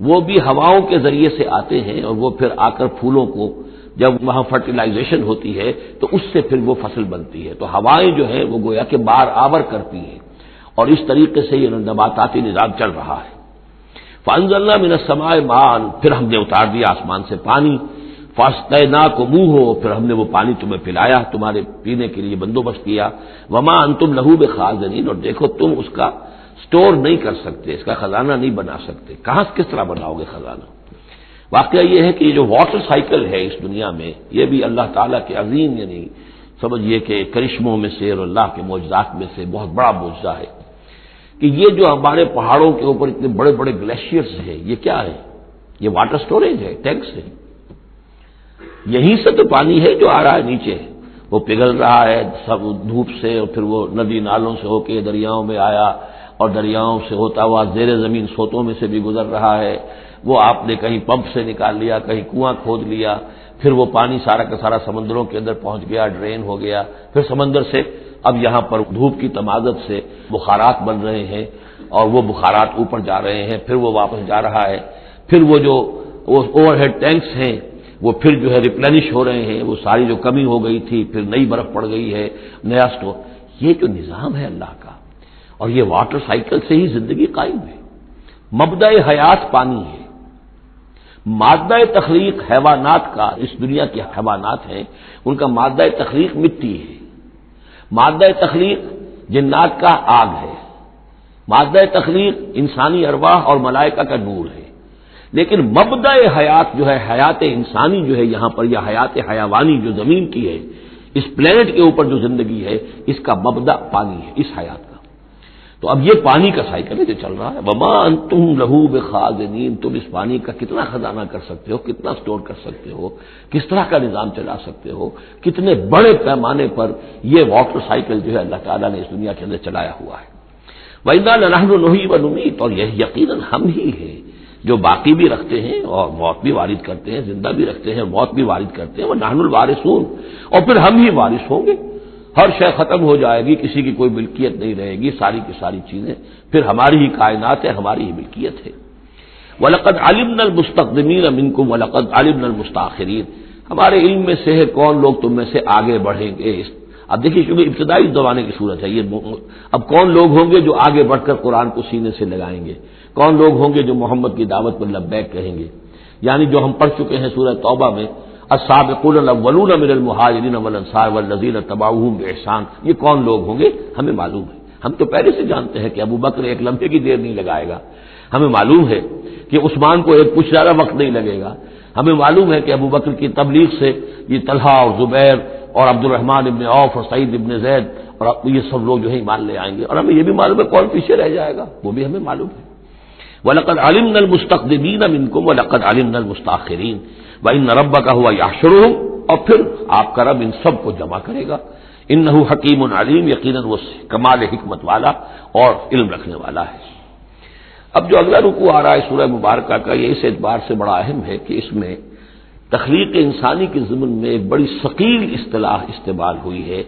وہ بھی ہواؤں کے ذریعے سے آتے ہیں، اور وہ پھر آ کر پھولوں کو جب وہاں فرٹیلائزیشن ہوتی ہے تو اس سے پھر وہ فصل بنتی ہے۔ تو ہوائیں جو ہیں وہ گویا کہ بار آور کرتی ہیں، اور اس طریقے سے یہ نباتاتی نظام چل رہا ہے۔ فانزلنا من السماء ماء، پھر ہم نے اتار دیا آسمان سے پانی، فاسقیناکموہ، پھر ہم نے وہ پانی تمہیں پلایا، تمہارے پینے کے لیے بندوبست کیا۔ وما انتم لہ بخازنین، اور دیکھو تم اس کا سٹور نہیں کر سکتے، اس کا خزانہ نہیں بنا سکتے۔ کہاں کس طرح بناؤ گے خزانہ؟ واقعہ یہ ہے کہ یہ جو واٹر سائیکل ہے اس دنیا میں، یہ بھی اللہ تعالیٰ کے عظیم، یعنی سمجھیے کہ کرشموں میں سے اور اللہ کے معجزات میں سے بہت بڑا معجزہ ہے کہ یہ جو ہمارے پہاڑوں کے اوپر اتنے بڑے بڑے گلیشیئرز ہیں، یہ کیا ہے؟ یہ واٹر سٹوریج ہے، ٹینکس ہے۔ یہیں سے تو پانی ہے جو آ رہا ہے نیچے، وہ پگھل رہا ہے سب دھوپ سے، اور پھر وہ ندی نالوں سے ہو کے دریاؤں میں آیا، اور دریاؤں سے ہوتا ہوا زیر زمین سوتوں میں سے بھی گزر رہا ہے۔ وہ آپ نے کہیں پمپ سے نکال لیا، کہیں کنواں کھود لیا، پھر وہ پانی سارا کا سارا سمندروں کے اندر پہنچ گیا، ڈرین ہو گیا، پھر سمندر سے اب یہاں پر دھوپ کی تمازت سے بخارات بن رہے ہیں، اور وہ بخارات اوپر جا رہے ہیں، پھر وہ واپس جا رہا ہے، پھر وہ جو اوور ہیڈ ٹینکس ہیں وہ پھر جو ہے ریپلینش ہو رہے ہیں، وہ ساری جو کمی ہو گئی تھی پھر نئی برف پڑ گئی ہے، نیا سٹور۔ یہ جو نظام ہے اللہ کا، اور یہ واٹر سائیکل سے ہی زندگی قائم ہے۔ مبدأ حیات پانی ہے، مادہ تخلیق حیوانات کا، اس دنیا کے حیوانات ہیں ان کا مادہ تخلیق مٹی ہے، مادہ تخلیق جنات کا آگ ہے، مادہ تخلیق انسانی ارواح اور ملائکہ کا نور ہے، لیکن مبدأ حیات جو ہے، حیات انسانی جو ہے یہاں پر، یا حیات حیوانی جو زمین کی ہے، اس پلینٹ کے اوپر جو زندگی ہے، اس کا مبدأ پانی ہے، اس حیات کا۔ تو اب یہ پانی کا سائیکل ہے جو چل رہا ہے۔ وما انتم لہ بخازنین، تم اس پانی کا کتنا خزانہ کر سکتے ہو، کتنا سٹور کر سکتے ہو، کس طرح کا نظام چلا سکتے ہو، کتنے بڑے پیمانے پر یہ واٹر سائیکل جو ہے اللہ تعالیٰ نے اس دنیا کے اندر چلایا ہوا ہے۔ وَإِنَّا لَنَحْنُ نُحْيِي وَنُمِيتُ، اور یہ یقیناً ہم ہی ہیں جو باقی بھی رکھتے ہیں اور موت بھی وارد کرتے ہیں، زندہ بھی رکھتے ہیں، موت بھی وارد کرتے ہیں، وَنَحْنُ الْوَارِثُونَ، اور پھر ہم ہی وارث ہوں گے۔ ہر شے ختم ہو جائے گی، کسی کی کوئی ملکیت نہیں رہے گی، ساری کی ساری چیزیں پھر ہماری ہی کائنات ہے، ہماری ہی ملکیت ہے۔ وَلَقَدْ عَلِمْنَا الْمُسْتَقْدِمِينَ مِنْكُمْ وَلَقَدْ عَلِمْنَا الْمُسْتَأْخِرِينَ، ہمارے علم میں سے ہے کون لوگ تم میں سے آگے بڑھیں گے۔ اب دیکھیے چونکہ ابتدائی زمانے کی صورت ہے یہ، اب کون لوگ ہوں گے جو آگے بڑھ کر قرآن کو سینے سے لگائیں گے، کون لوگ ہوں گے جو محمد کی دعوت پر لبیک کہیں گے، یعنی جو ہم پڑھ چکے ہیں سورہ توبہ میں السابقون الاولون من المہاجرین والانصار والذین اتبعوہم بإحسان، یہ کون لوگ ہوں گے ہمیں معلوم ہے. ہم تو پہلے سے جانتے ہیں کہ ابو بکر ایک لمحے کی دیر نہیں لگائے گا. ہمیں معلوم ہے کہ عثمان کو ایک کچھ زیادہ وقت نہیں لگے گا. ہمیں معلوم ہے کہ ابو بکر کی تبلیغ سے یہ طلحہ اور زبیر اور عبد الرحمن ابن عوف اور سعید ابن زید اور یہ سب لوگ جو ہے ایمان لے آئیں گے. اور ہمیں یہ بھی معلوم ہے کون پیچھے رہ جائے گا، وہ بھی ہمیں معلوم ہے. وَلَقَدْ عَلِمْنَا الْمُسْتَقْدِمِينَ مِنْكُمْ وَلَقَدْ عَلِمْنَا الْمُسْتَأْخِرِينَ وَإِنَّ رَبَّكَ هُوَ يَحْشُرُهُمْ، اور پھر آپ کا رب ان سب کو جمع کرے گا. انه حکیم علیم، یقیناً وہ کمال حکمت والا اور علم رکھنے والا ہے. اب جو اگلا رکوع آ رہا ہے سورہ مبارکہ کا، یہ اس اعتبار سے بڑا اہم ہے کہ اس میں تخلیق انسانی کے ضمن میں ایک بڑی ثقیل اصطلاح استعمال ہوئی ہے،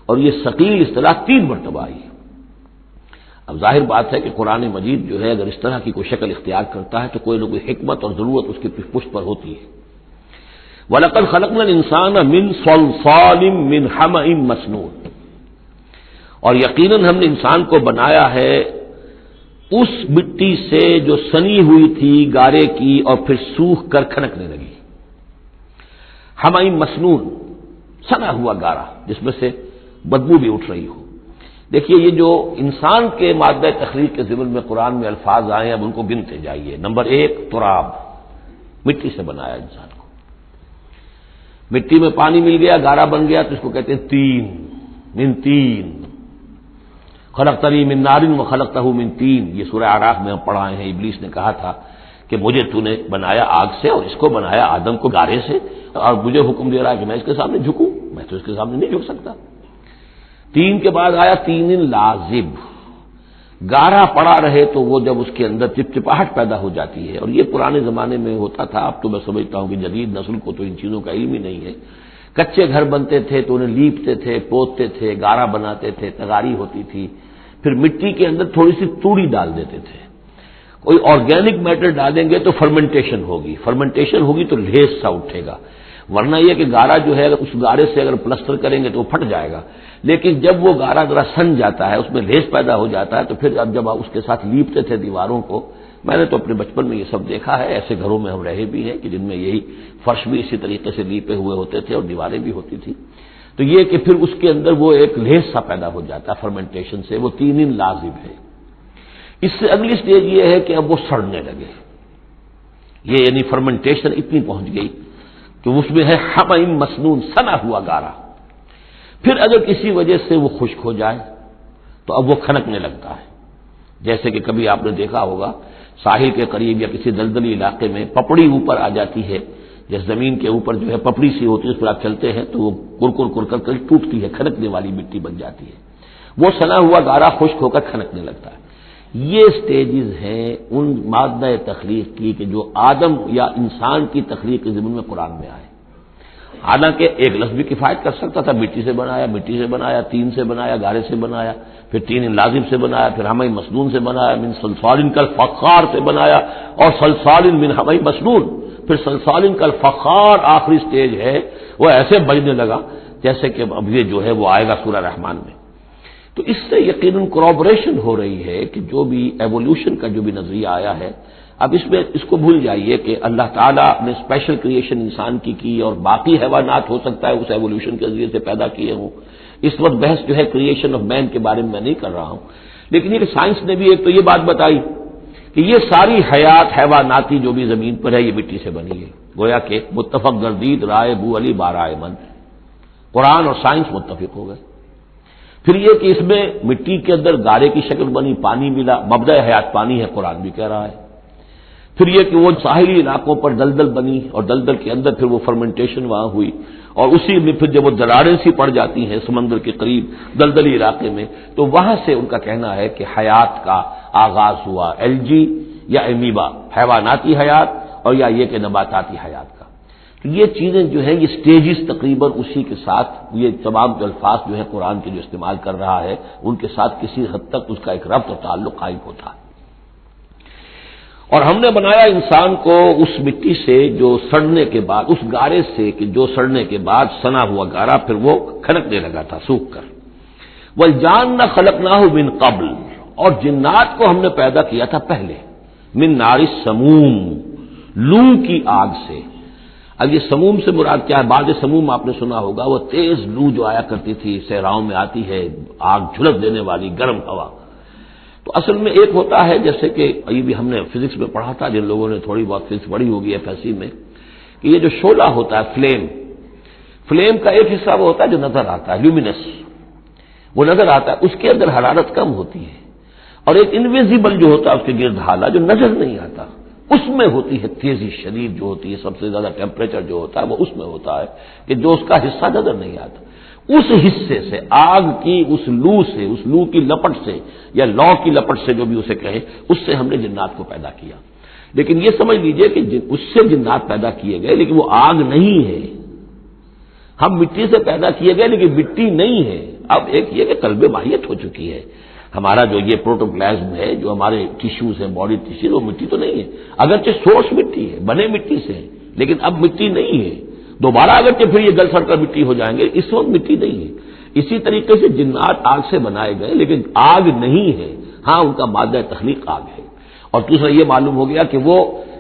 اور یہ ثقیل اصطلاح 3 مرتبہ آئی ہے. اب ظاہر بات ہے کہ قرآن مجید جو ہے اگر اس طرح کی کوئی شکل اختیار کرتا ہے تو کوئی نہ کوئی حکمت اور ضرورت اس کی پشت پر ہوتی ہے. وَلَقَدْ خَلَقْنَا الْإِنسَانَ مِنْ صَلْصَالٍ مِّنْ حَمَإٍ مَّسْنُونٍ، اور یقیناً ہم نے انسان کو بنایا ہے اس مٹی سے جو سنی ہوئی تھی گارے کی اور پھر سوکھ کر کھنکنے لگی. حَمَإٍ مَّسْنُون، سنا ہوا گارا جس میں سے بدبو بھی اٹھ رہی ہو. دیکھیے یہ جو انسان کے مادہ تخلیق کے ضمن میں قرآن میں الفاظ آئے ہیں اب ان کو گنتے جائیے. نمبر 1 تراب، مٹی سے بنایا انسان کو. مٹی میں پانی مل گیا، گارا بن گیا تو اس کو کہتے ہیں تین، من تین. خلقتنی من نار وخلقتہ من تین، یہ سورہ اعراف میں ہم پڑھائے ہیں. ابلیس نے کہا تھا کہ مجھے تو نے بنایا آگ سے اور اس کو بنایا آدم کو گارے سے، اور مجھے حکم دے رہا ہے کہ میں اس کے سامنے جھکوں. میں تو اس کے سامنے نہیں جھک سکتا. 3 کے بعد آیا 3 لازب، گارا پڑا رہے تو وہ جب اس کے اندر چپچپاہٹ پیدا ہو جاتی ہے. اور یہ پرانے زمانے میں ہوتا تھا، اب تو میں سمجھتا ہوں کہ جدید نسل کو تو ان چیزوں کا علم ہی نہیں ہے. کچے گھر بنتے تھے تو انہیں لیپتے تھے، پوتتے تھے، گارا بناتے تھے، تغاری ہوتی تھی. پھر مٹی کے اندر تھوڑی سی توڑی ڈال دیتے تھے. کوئی آرگینک میٹر ڈالیں گے تو فرمنٹیشن ہوگی، فرمنٹیشن ہوگی تو لیس سا اٹھے گا. ورنہ یہ کہ گارا جو ہے اس گارے سے اگر پلسٹر کریں گے تو وہ پھٹ جائے گا. لیکن جب وہ گارا ذرا سن جاتا ہے، اس میں لیس پیدا ہو جاتا ہے، تو پھر اب جب آپ اس کے ساتھ لیپتے تھے دیواروں کو، میں نے تو اپنے بچپن میں یہ سب دیکھا ہے. ایسے گھروں میں ہم رہے بھی ہیں کہ جن میں یہی فرش بھی اسی طریقے سے لیپے ہوئے ہوتے تھے اور دیواریں بھی ہوتی تھی. تو یہ کہ پھر اس کے اندر وہ ایک لیس سا پیدا ہو جاتا ہے فرمنٹیشن سے. وہ 3 لازم ہے. اس سے اگلی سٹیج یہ ہے کہ اب وہ سڑنے لگے. یہ یعنی فرمنٹیشن اتنی پہنچ گئی کہ اس میں ہے حَمَإٍ مَّسْنُون، سنا ہوا گارا. پھر اگر کسی وجہ سے وہ خشک ہو جائے تو اب وہ کھنکنے لگتا ہے. جیسے کہ کبھی آپ نے دیکھا ہوگا ساحل کے قریب یا کسی دلدلی علاقے میں پپڑی اوپر آ جاتی ہے، جس زمین کے اوپر جو ہے پپڑی سی ہوتی ہے، اس پر آپ چلتے ہیں تو وہ کر کر ٹوٹتی ہے، کھنکنے والی مٹی بن جاتی ہے. وہ سنا ہوا گارا خشک ہو کر کھنکنے لگتا ہے. یہ سٹیجز ہیں ان مادہ تخلیق کی کہ جو آدم یا انسان کی تخلیق کے ضمن میں قرآن میں آئے. حالانکہ ایک لفظ بھی کفایت کر سکتا تھا، مٹی سے بنایا، 3 سے بنایا، گارے سے بنایا، پھر 3 لازم سے بنایا، پھر حَمَإٍ مَّسْنُون سے بنایا، من صلصال کالفخار سے بنایا، اور صلصال من حَمَإٍ مَّسْنُون. پھر صلصال کالفخار آخری سٹیج ہے، وہ ایسے بجنے لگا جیسے کہ اب یہ جو ہے وہ آئے گا سورہ رحمان میں. تو اس سے یقیناً کورابریشن ہو رہی ہے کہ جو بھی ایوولوشن کا جو بھی نظریہ آیا ہے، اب اس میں اس کو بھول جائیے کہ اللہ تعالیٰ نے اسپیشل کریشن انسان کی اور باقی حیوانات ہو سکتا ہے اس ایوولوشن کے ذریعے سے پیدا کیے ہوں. اس وقت بحث جو ہے کریشن آف مین کے بارے میں نہیں کر رہا ہوں، لیکن یہ کہ سائنس نے بھی ایک تو یہ بات بتائی کہ یہ ساری حیات حیواناتی جو بھی زمین پر ہے یہ مٹی سے بنی ہے. گویا کہ متفق گردید رائے بو علی بارائے من، قرآن اور سائنس متفق ہو گئے. پھر یہ کہ اس میں مٹی کے اندر گارے کی شکل بنی، پانی ملا، مبدأ حیات پانی ہے، قرآن بھی کہہ رہا ہے. پھر یہ کہ وہ ساحلی علاقوں پر دلدل بنی اور دلدل کے اندر پھر وہ فرمنٹیشن وہاں ہوئی، اور اسی میں پھر جب وہ دراڑیں سی پڑ جاتی ہیں سمندر کے قریب دلدلی علاقے میں تو وہاں سے ان کا کہنا ہے کہ حیات کا آغاز ہوا، الجی یا امیبا، حیواناتی حیات، اور یا یہ کہ نباتاتی حیات کا. تو یہ چیزیں جو ہیں یہ سٹیجز تقریباً اسی کے ساتھ یہ تمام جو الفاظ جو ہے قرآن کے جو استعمال کر رہا ہے ان کے ساتھ کسی حد تک اس کا ایک ربط اور تعلق قائم ہوتا ہے. اور ہم نے بنایا انسان کو اس مٹی سے جو سڑنے کے بعد، اس گارے سے کہ جو سڑنے کے بعد سنا ہوا گارا پھر وہ کھنکنے لگا تھا سوکھ کر. وَالْجَانَّ خَلَقْنَاهُ مِنْ قَبْلُ، اور جنات کو ہم نے پیدا کیا تھا پہلے، من نار السموم، لو کی آگ سے. اب یہ سموم سے مراد کیا ہے؟ بعد سموم آپ نے سنا ہوگا، وہ تیز لو جو آیا کرتی تھی، صحراؤں میں آتی ہے، آگ جھلس دینے والی گرم ہوا۔ تو اصل میں ایک ہوتا ہے، جیسے کہ یہ بھی ہم نے فزکس میں پڑھا تھا، جن لوگوں نے تھوڑی بہت فزکس پڑھی ہوگی FSC میں، کہ یہ جو شعلہ ہوتا ہے، فلیم کا ایک حصہ وہ ہوتا ہے جو نظر آتا ہے، لیومینس، وہ نظر آتا ہے، اس کے اندر حرارت کم ہوتی ہے، اور ایک انویزیبل جو ہوتا ہے اس کے گرد حالہ جو نظر نہیں آتا، اس میں ہوتی ہے تیزی شدید جو ہوتی ہے، سب سے زیادہ ٹیمپریچر جو ہوتا ہے وہ اس میں ہوتا ہے کہ جو اس کا حصہ نظر نہیں آتا۔ اس حصے سے، آگ کی اس لو کی لپٹ سے، یا لو کی لپٹ سے جو بھی اسے کہیں، اس سے ہم نے جنات کو پیدا کیا۔ لیکن یہ سمجھ لیجئے کہ اس سے جنات پیدا کیے گئے، لیکن وہ آگ نہیں ہے۔ ہم مٹی سے پیدا کیے گئے لیکن مٹی نہیں ہے۔ اب ایک یہ کہ قلب ماہیت ہو چکی ہے، ہمارا جو یہ پروٹوپلازم ہے، جو ہمارے ٹیشوز ہیں، باڈی ٹیشوز، وہ مٹی تو نہیں ہے، اگرچہ سورس مٹی ہے، بنے مٹی سے ہے، لیکن اب مٹی نہیں ہے۔ دوبارہ اگرچہ پھر یہ گل سڑ کر مٹی ہو جائیں گے، اس وقت مٹی نہیں ہے۔ اسی طریقے سے جنات آگ سے بنائے گئے لیکن آگ نہیں ہے، ہاں ان کا مادہ تخلیق آگ ہے۔ اور دوسرا یہ معلوم ہو گیا کہ وہ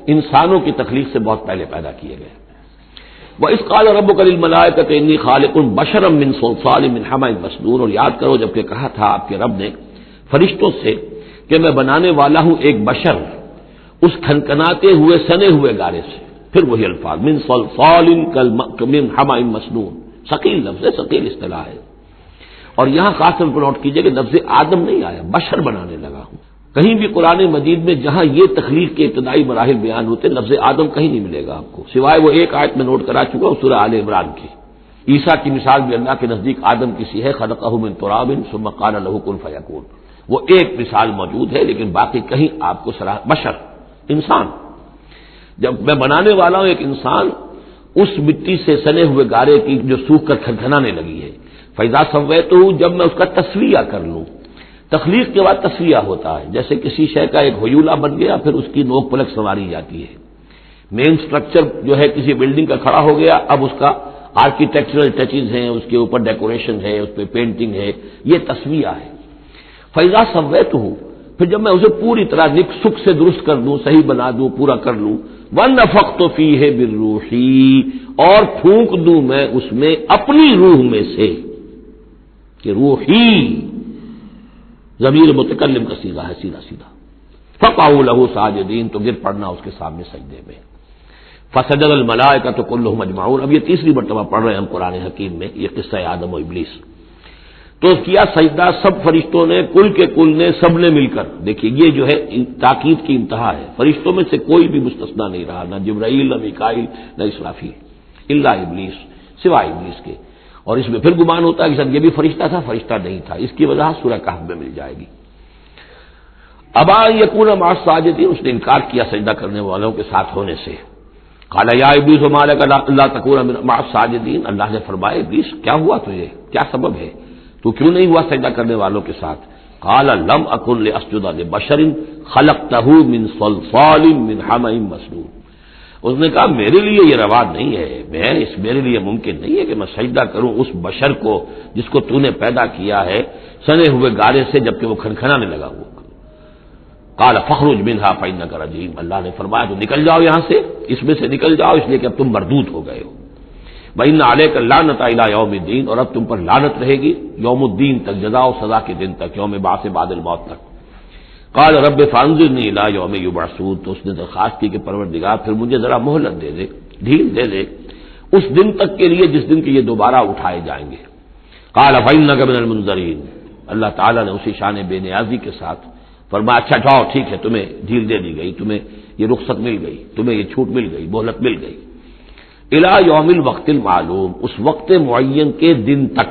انسانوں کی تخلیق سے بہت پہلے پیدا کیے گئے۔ وَإِذْ قَالَ رَبُّكَ لِلْمَلَائِكَةِ إِنِّي خَالِقٌ بَشَرًا مِّن صَلْصَالٍ مِّنْ حَمَإٍ مَّسْنُونٍ، اور یاد کرو جب کہ کہا تھا آپ کے رب نے فرشتوں سے کہ میں بنانے والا ہوں ایک بشر اس کھنکھناتے ہوئے سنے ہوئے گارے سے، پھر وہی الفاظ من صلصال من حمأ مسنون، ثقیل لفظ ہے، ثقیل اصطلاح ہے۔ اور یہاں خاص طور پر نوٹ کیجئے کہ لفظ آدم نہیں آیا، بشر بنانے لگا ہوں۔ کہیں بھی قرآن مجید میں جہاں یہ تخلیق کے ابتدائی مراحل بیان ہوتے لفظ آدم کہیں نہیں ملے گا آپ کو، سوائے وہ ایک آیت میں نوٹ کرا چکا ہوں سورہ آل عمران کی۔ عیسیٰ کی مثال بھی اللہ کے نزدیک آدم کی سی ہے، خلقہ من تراب ثم قال له کن فیکون، وہ ایک مثال موجود ہے، لیکن باقی کہیں آپ کو بشر، انسان، جب میں بنانے والا ہوں ایک انسان اس مٹی سے سنے ہوئے گارے کی جو سوکھ کر کھنکھنانے لگی ہے، فَإِذَا سَوَّيْتُهُ، جب میں اس کا تسویہ کر لوں۔ تخلیق کے بعد تسویہ ہوتا ہے، جیسے کسی شے کا ایک ہیولہ بن گیا، پھر اس کی نوک پلک سنواری جاتی ہے۔ مین سٹرکچر جو ہے کسی بلڈنگ کا کھڑا ہو گیا، اب اس کا آرکیٹیکچرل ٹچز ہیں، اس کے اوپر ڈیکوریشن ہے، اس پہ پینٹنگ ہے، یہ تسویہ ہے۔ فَإِذَا سَوَّيْتُهُ، پھر جب میں اسے پوری طرح نک سک سے درست کر دوں، صحیح بنا دوں، پورا کر لوں، وَنَفَخْتُ فِيهِ مِن رُوحِي، اور پھونک دوں میں اس میں اپنی روح میں سے، کہ روحی ضمیر متکلم کا صیغہ ہے، سیدھا سیدھا۔ فَقَعُوا لَهُ سَاجِدِينَ، تو گر پڑنا اس کے سامنے سجدے میں۔ فَسَجَدَ الْمَلَائِكَةُ كُلُّهُمْ أَجْمَعُونَ، اب یہ تیسری مرتبہ پڑھ رہے ہیں ہم قرآن حکیم میں یہ قصہ آدم و ابلیس۔ تو کیا سجدہ سب فرشتوں نے، کل کے کل نے، سب نے مل کر۔ دیکھیے یہ جو ہے تاکید کی انتہا ہے، فرشتوں میں سے کوئی بھی مستثنا نہیں رہا، نہ جبرائیل، نہ میکائیل، نہ اسرافیل، الا ابلیس، سوائے ابلیس کے۔ اور اس میں پھر گمان ہوتا ہے کہ سب یہ بھی فرشتہ تھا، فرشتہ نہیں تھا، اس کی وضاحت سورہ کہف میں مل جائے گی۔ ابا ان یکون مع الساجدین، اس نے انکار کیا سجدہ کرنے والوں کے ساتھ ہونے سے۔ قال یا ابلیس ما لک الا تکون مع الساجدین، اللہ نے فرمایا ابلیس کیا ہوا تجھے، کیا سبب ہے، تو کیوں نہیں ہوا سجدہ کرنے والوں کے ساتھ؟ قال لم اکن لاسجد لبشر خلقته من صلصال من حمأ مسنون، اس نے کہا میرے لیے یہ روا نہیں ہے، میرے لیے ممکن نہیں ہے کہ میں سجدہ کروں اس بشر کو جس کو تو نے پیدا کیا ہے سنے ہوئے گارے سے، جبکہ وہ کھنکھنانے لگا ہوا۔ قال فاخرج منها فانك رجيم، اللہ نے فرمایا تو نکل جاؤ یہاں سے، اس میں سے نکل جاؤ، اس لیے کہ اب تم مردود ہو گئے ہو۔ وَإِنَّ عَلَيْكَ اللَّعْنَةَ إِلَىٰ يَوْمِ الدِّينِ، اور اب تم پر لعنت رہے گی یوم الدین تک، جزا و سزا کے دن تک، یوم بعث بعد الموت تک۔ قال رب فانظرنی الی یوم یبعثون، تو اس نے درخواست کی کہ پروردگار پھر مجھے ذرا مہلت دے دے، ڈھیل دے دے اس دن تک کے لیے جس دن کے یہ دوبارہ اٹھائے جائیں گے۔ قال فإنک من المنظرین، اللہ تعالیٰ نے اسی شان بے نیازی کے ساتھ فرمایا اچھا جاؤ ٹھیک ہے، تمہیں ڈھیل دے دی گئی، تمہیں یہ رخصت مل گئی، تمہیں یہ چھوٹ مل گئی، مہلت مل گئی۔ الی یوم الوقت المعلوم، اس وقت معین کے دن تک،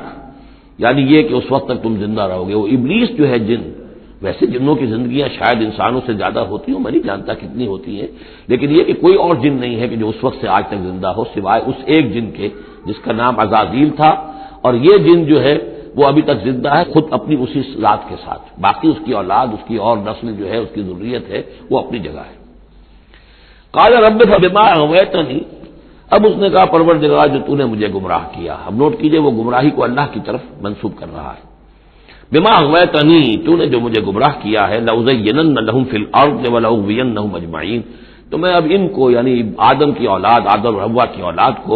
یعنی یہ کہ اس وقت تک تم زندہ رہو گے۔ وہ ابلیس جو ہے جن، ویسے جنوں کی زندگیاں شاید انسانوں سے زیادہ ہوتی ہوں، میں نہیں جانتا کتنی ہوتی ہیں، لیکن یہ کہ کوئی اور جن نہیں ہے کہ جو اس وقت سے آج تک زندہ ہو سوائے اس ایک جن کے جس کا نام عزازیل تھا، اور یہ جن جو ہے وہ ابھی تک زندہ ہے خود اپنی اسی ذات کے ساتھ، باقی اس کی اولاد، اس کی اور نسل جو ہے، اس کی ذریت ہے، وہ اپنی جگہ ہے۔ قال رب فبما اغویتنی، اب اس نے کہا پروردگار جو تو نے مجھے گمراہ کیا، اب نوٹ کیجئے وہ گمراہی کو اللہ کی طرف منسوب کر رہا ہے۔ بما اغویتنی، تو نے جو مجھے گمراہ کیا ہے، لأزینن لهم فی الارض ولأغوینہم اجمعین، تو میں اب ان کو یعنی آدم کی اولاد، آدم اور حوا کی اولاد کو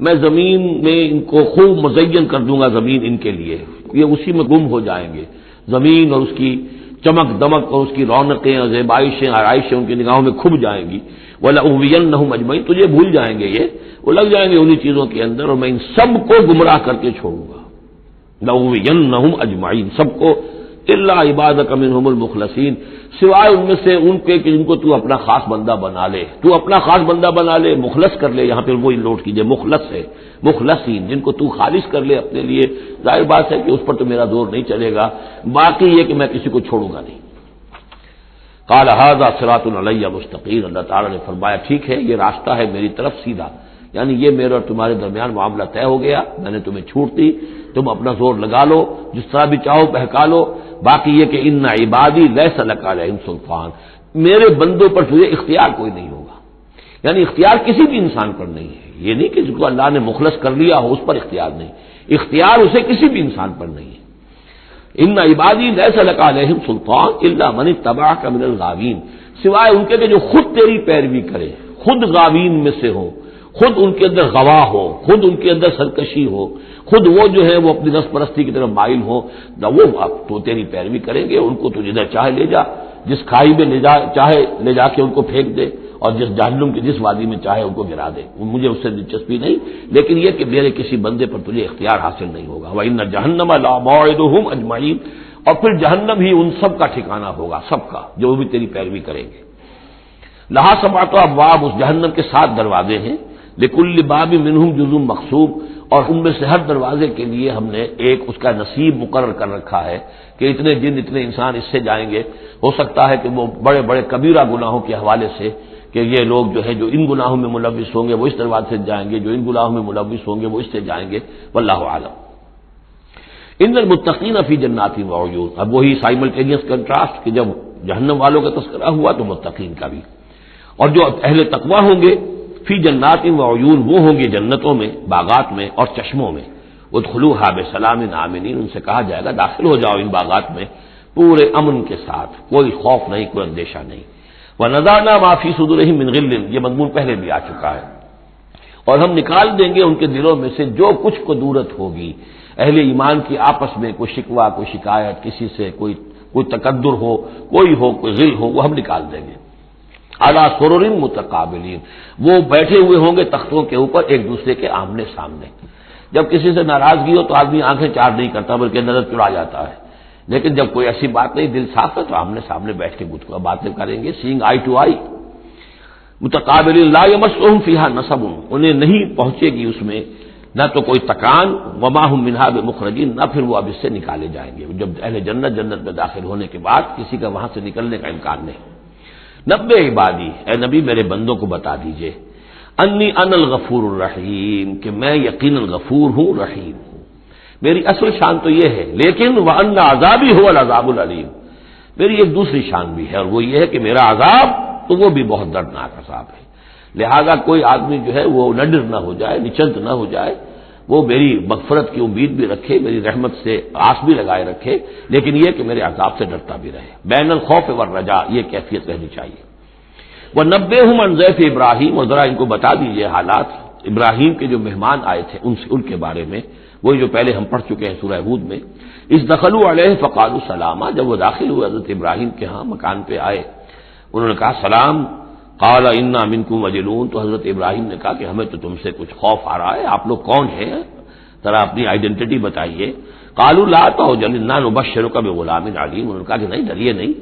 میں زمین میں ان کو خوب مزین کر دوں گا، زمین ان کے لیے یہ اسی میں گم ہو جائیں گے، زمین اور اس کی چمک دمک اور اس کی رونقیں اور زیبائشیں آرائشیں ان کی نگاہوں میں کھب جائیں گی۔ وَلَأُغْوِيَنَّهُمْ أَجْمَعِينَ، تجھے بھول جائیں گے وہ لگ جائیں گے انہی چیزوں کے اندر، اور میں ان سب کو گمراہ کر کے چھوڑوں گا۔ لَأُغْوِيَنَّهُمْ أَجْمَعِينَ، سب کو، إِلَّا عِبَادَكَ مِنْهُمُ الْمُخْلَصِينَ، سوائے ان میں سے ان کے کہ جن کو تو اپنا خاص بندہ بنا لے، تو اپنا خاص بندہ بنا لے، مخلص کر لے، یہاں پہ وہی نوٹ کیجئے مخلص ہے، مخلصین، جن کو تو خالص کر لے اپنے لیے، ظاہر بات ہے کہ اس پر تو میرا زور نہیں چلے گا، باقی یہ کہ میں کسی کو چھوڑوں گا نہیں۔ قال هذا صراط علی مستقیم، اللہ تعالیٰ نے فرمایا ٹھیک ہے یہ راستہ ہے میری طرف سیدھا، یعنی یہ میرے اور تمہارے درمیان معاملہ طے ہو گیا، میں نے تمہیں چھوٹ دی، تم اپنا زور لگا لو، جس طرح بھی چاہو بہکا لو، باقی یہ کہ ان عبادی لیس لک علیہم سلطان، میرے بندوں پر تجھے اختیار کوئی نہیں ہوگا، یعنی اختیار کسی بھی انسان پر نہیں ہے، یہ نہیں کہ جس کو اللہ نے مخلص کر لیا ہو اس پر اختیار نہیں، اختیار اسے کسی بھی انسان پر نہیں ہے۔ ان عبادی لیس لک علیہم سلطان الا من اتبعک من الغاوین، سوائے ان کے کہ جو خود تیری پیروی کرے، خود غاوین میں سے ہو، خود ان کے اندر غوا ہو، خود ان کے اندر سرکشی ہو، خود وہ جو ہے وہ اپنی نفس پرستی کی طرف مائل ہو، وہ تو تیری پیروی کریں گے، ان کو تو جدھر چاہے لے جا، جس کھائی میں چاہے لے جا کے ان کو پھینک دے، اور جس جہنم کی جس وادی میں چاہے ان کو گرا دے، مجھے اس سے دلچسپی نہیں، لیکن یہ کہ میرے کسی بندے پر تجھے اختیار حاصل نہیں ہوگا۔ وَإِنَّ جَهَنَّمَ لَمَوْعِدُهُمْ أَجْمَعِينَ، اور پھر جہنم ہی ان سب کا ٹھکانہ ہوگا، سب کا جو بھی تیری پیروی کریں گے۔ لہا سبعۃ ابواب، اس جہنم کے 7 دروازے ہیں، لِكُلِّ بَابٍ مِّنْهُمْ جُزْءٌ مَقْسُوم، اور ان میں سے ہر دروازے کے لیے ہم نے ایک اس کا نصیب مقرر کر رکھا ہے کہ اتنے جن اتنے انسان اس سے جائیں گے، ہو سکتا ہے کہ وہ بڑے بڑے کبیرہ گناہوں کے حوالے سے کہ یہ لوگ جو ہے جو ان گناہوں میں ملوث ہوں گے وہ اس دروازے سے جائیں گے، جو ان گناہوں میں ملوث ہوں گے وہ اس سے جائیں گے، واللہ اعلم۔ ان المتقین فی جنات وعیون، اب وہی سائملٹینیس کنٹراسٹ کہ جب جہنم والوں کا تذکرہ ہوا تو متقین کا بھی، اور جو اہل تقوی ہوں گے فی جنات وعیون، وہ ہوں گے جنتوں میں، باغات میں اور چشموں میں، ادخلوها بسلام آمنین، ان سے کہا جائے گا داخل ہو جاؤ ان باغات میں پورے امن کے ساتھ، کوئی خوف نہیں، کوئی اندیشہ نہیں۔ وَنَزَعْنَا مَا فِي صُدُورِهِم مِّن غِلٍّ، یہ مضمون پہلے بھی آ چکا ہے، اور ہم نکال دیں گے ان کے دلوں میں سے جو کچھ قدورت ہوگی، اہل ایمان کی آپس میں کوئی شکوہ، کوئی شکایت، کسی سے کوئی تکدر ہو، کوئی غل ہو، وہ ہم نکال دیں گے۔ عَلَىٰ سُرُرٍ مُتَقَابِلِينَ، وہ بیٹھے ہوئے ہوں گے تختوں کے اوپر ایک دوسرے کے آمنے سامنے۔ جب کسی سے ناراضگی ہو تو آدمی آنکھیں چار نہیں کرتا بلکہ نظر چڑا جاتا ہے، لیکن جب کوئی ایسی بات نہیں، دل صاف ہے، تو آمنے سامنے بیٹھ کے باتیں کریں گے، سینگ آئی ٹو آئی۔ متقابلین لا یمسہم فیہا نصب، انہیں نہیں پہنچے گی اس میں نہ تو کوئی تکان، وما ہم منہا بمخرجین، نہ پھر وہ اب اس سے نکالے جائیں گے، جب اہل جنت میں داخل ہونے کے بعد کسی کا وہاں سے نکلنے کا امکان نہیں۔ نبئ عبادی، اے نبی میرے بندوں کو بتا دیجئے، انی انا الغفور الرحیم، کہ میں یقیناً غفور ہوں، رحیم ہوں۔ میری اصل شان تو یہ ہے، لیکن وان عذابی هو العذاب العلیم، میری ایک دوسری شان بھی ہے، اور وہ یہ ہے کہ میرا عذاب تو وہ بھی بہت دردناک عذاب ہے، لہذا کوئی آدمی جو ہے وہ نڈر نہ ہو جائے، نچلت نہ ہو جائے، وہ میری مغفرت کی امید بھی رکھے، میری رحمت سے آس بھی لگائے رکھے، لیکن یہ کہ میرے عذاب سے ڈرتا بھی رہے، بین الخوف والرجاء، یہ کیفیت رہنی چاہیے۔ وَنَبِّئْهُمْ عَنْ ضَيْفِ ابراہیم، اور ذرا ان کو بتا دیجئے حالات ابراہیم کے جو مہمان آئے تھے ان کے بارے میں، وہی جو پہلے ہم پڑھ چکے ہیں سورہ ہود میں۔ اذ دخلوا علیہ فقالوا سلاما، جب وہ داخل ہوئے حضرت ابراہیم کے ہاں، مکان پہ آئے، انہوں نے کہا سلام۔ قال انا منکم وجلون، تو حضرت ابراہیم نے کہا کہ ہمیں تو تم سے کچھ خوف آ رہا ہے، آپ لوگ کون ہیں، ذرا اپنی آئیڈینٹی بتائیے۔ قالوا لا تخف انا نبشرک بغلام علیم، انہوں نے کہا کہ نہیں ڈریے نہیں،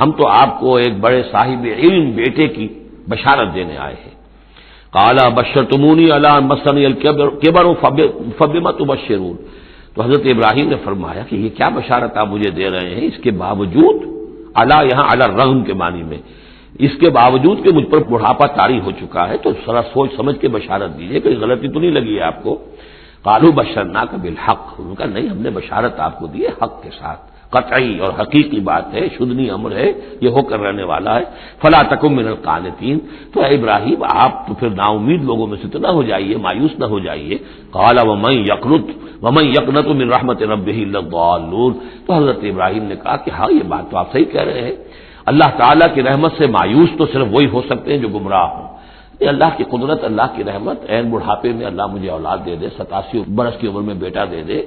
ہم تو آپ کو ایک بڑے صاحب علم بیٹے کی بشارت دینے آئے ہیں۔ قال بشرتمونی علی ان مسنی الکبر فبم تبشرون، تو حضرت ابراہیم نے فرمایا کہ یہ کیا بشارت آپ مجھے دے رہے ہیں، اس کے باوجود، علی یہاں علی الرغم کے معنی میں، اس کے باوجود کہ مجھ پر بڑھاپا طاری ہو چکا ہے، تو ذرا سوچ سمجھ کے بشارت دیجیے، کوئی غلطی تو نہیں لگی ہے آپ کو۔ قالوا بشرناک بالحق، انہوں نے کہا نہیں ہم نے بشارت آپ کو دی ہے حق کے ساتھ، قطعی اور حقیقی بات ہے، شدنی امر ہے، یہ ہو کر رہنے والا ہے۔ فلا تکن من القانتین، تو اے ابراہیم آپ تو پھر نا امید لوگوں میں سے تو نہ ہو جائیے، مایوس نہ ہو جائیے۔ قال ومن یقنط من رحمت ربہ الا الضالون، تو حضرت ابراہیم نے کہا کہ ہاں یہ بات تو آپ صحیح کہہ رہے ہیں، اللہ تعالیٰ کی رحمت سے مایوس تو صرف وہی ہو سکتے ہیں جو گمراہ ہوں۔ یہ اللہ کی قدرت، اللہ کی رحمت، عین بڑھاپے میں اللہ مجھے اولاد دے دے، 87 برس کی عمر میں بیٹا دے دے،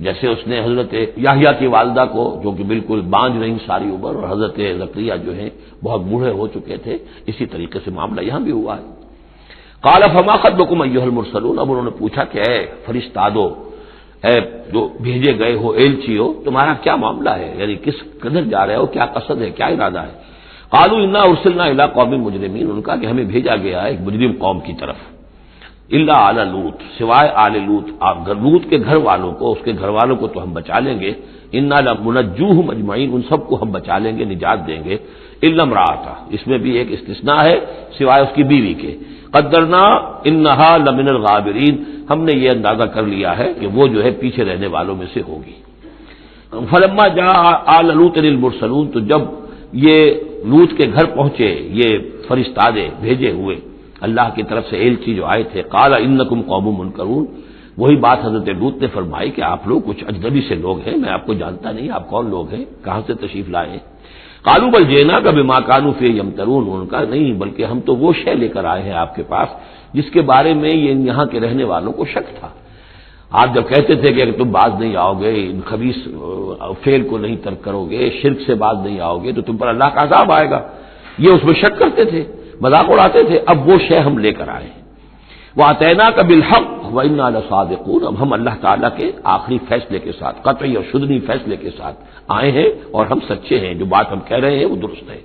جیسے اس نے حضرت یحییٰ کی والدہ کو، جو کہ بالکل بانجھ رہی ساری عمر، اور حضرت زکریا جو ہیں بہت بوڑھے ہو چکے تھے، اسی طریقے سے معاملہ یہاں بھی ہوا ہے۔ قال فما خطبکم ایھا المرسلون، اب انہوں نے پوچھا کہ اے فرشتادو، اے جو بھیجے گئے ہو، ایلچی ہو، تمہارا کیا معاملہ ہے، یعنی کس قدر جا رہے ہو، کیا قصد ہے، کیا ارادہ ہے؟ قالوا انا ارسلنا الى قوم مجرمین، ان کا کہ ہمیں بھیجا گیا ہے ایک مجرم قوم کی طرف، الا آل لوط، سوائے آل لوط، لوط کے گھر والوں کو، اس کے گھر والوں کو تو ہم بچا لیں گے، انا لمنجوہم اجمعین، ان سب کو ہم بچا لیں گے، نجات دیں گے، الا امرأتہ، اس میں بھی ایک استثناء ہے سوائے اس کی بیوی کے، قدرنا انہا لمن الغابرین، ہم نے یہ اندازہ کر لیا ہے کہ وہ جو ہے پیچھے رہنے والوں میں سے ہوگی۔ فلما جاء آل لوط المرسلون، تو جب یہ لوط کے گھر پہنچے یہ فرشتادے بھیجے ہوئے اللہ کی طرف سے ایلچی جو آئے تھے، قال انکم قوم منکرون، وہی بات حضرت لوط نے فرمائی کہ آپ لوگ کچھ اجنبی سے لوگ ہیں، میں آپ کو جانتا نہیں، آپ کون لوگ ہیں، کہاں سے تشریف لائے ہیں؟ قالوا بل جئناک بما كانوا فيه يمترون، ان کا نہیں بلکہ ہم تو وہ شے لے کر آئے ہیں آپ کے پاس جس کے بارے میں یہاں کے رہنے والوں کو شک تھا۔ آپ جب کہتے تھے کہ اگر تم باز نہیں آؤ گے، ان خبیث فعل کو نہیں ترک کرو گے، شرک سے باز نہیں آؤ گے تو تم پر اللہ کا عذاب آئے گا، یہ اس میں شک کرتے تھے، مذاق اڑاتے تھے، اب وہ شے ہم لے کر آئے ہیں۔ وَأَتَيْنَاكَ بِالْحَقِّ وَإِنَّا لَصَادِقُونَ، اب ہم اللہ تعالیٰ کے آخری فیصلے کے ساتھ، قطعی اور شدنی فیصلے کے ساتھ آئے ہیں اور ہم سچے ہیں، جو بات ہم کہہ رہے ہیں وہ درست ہے۔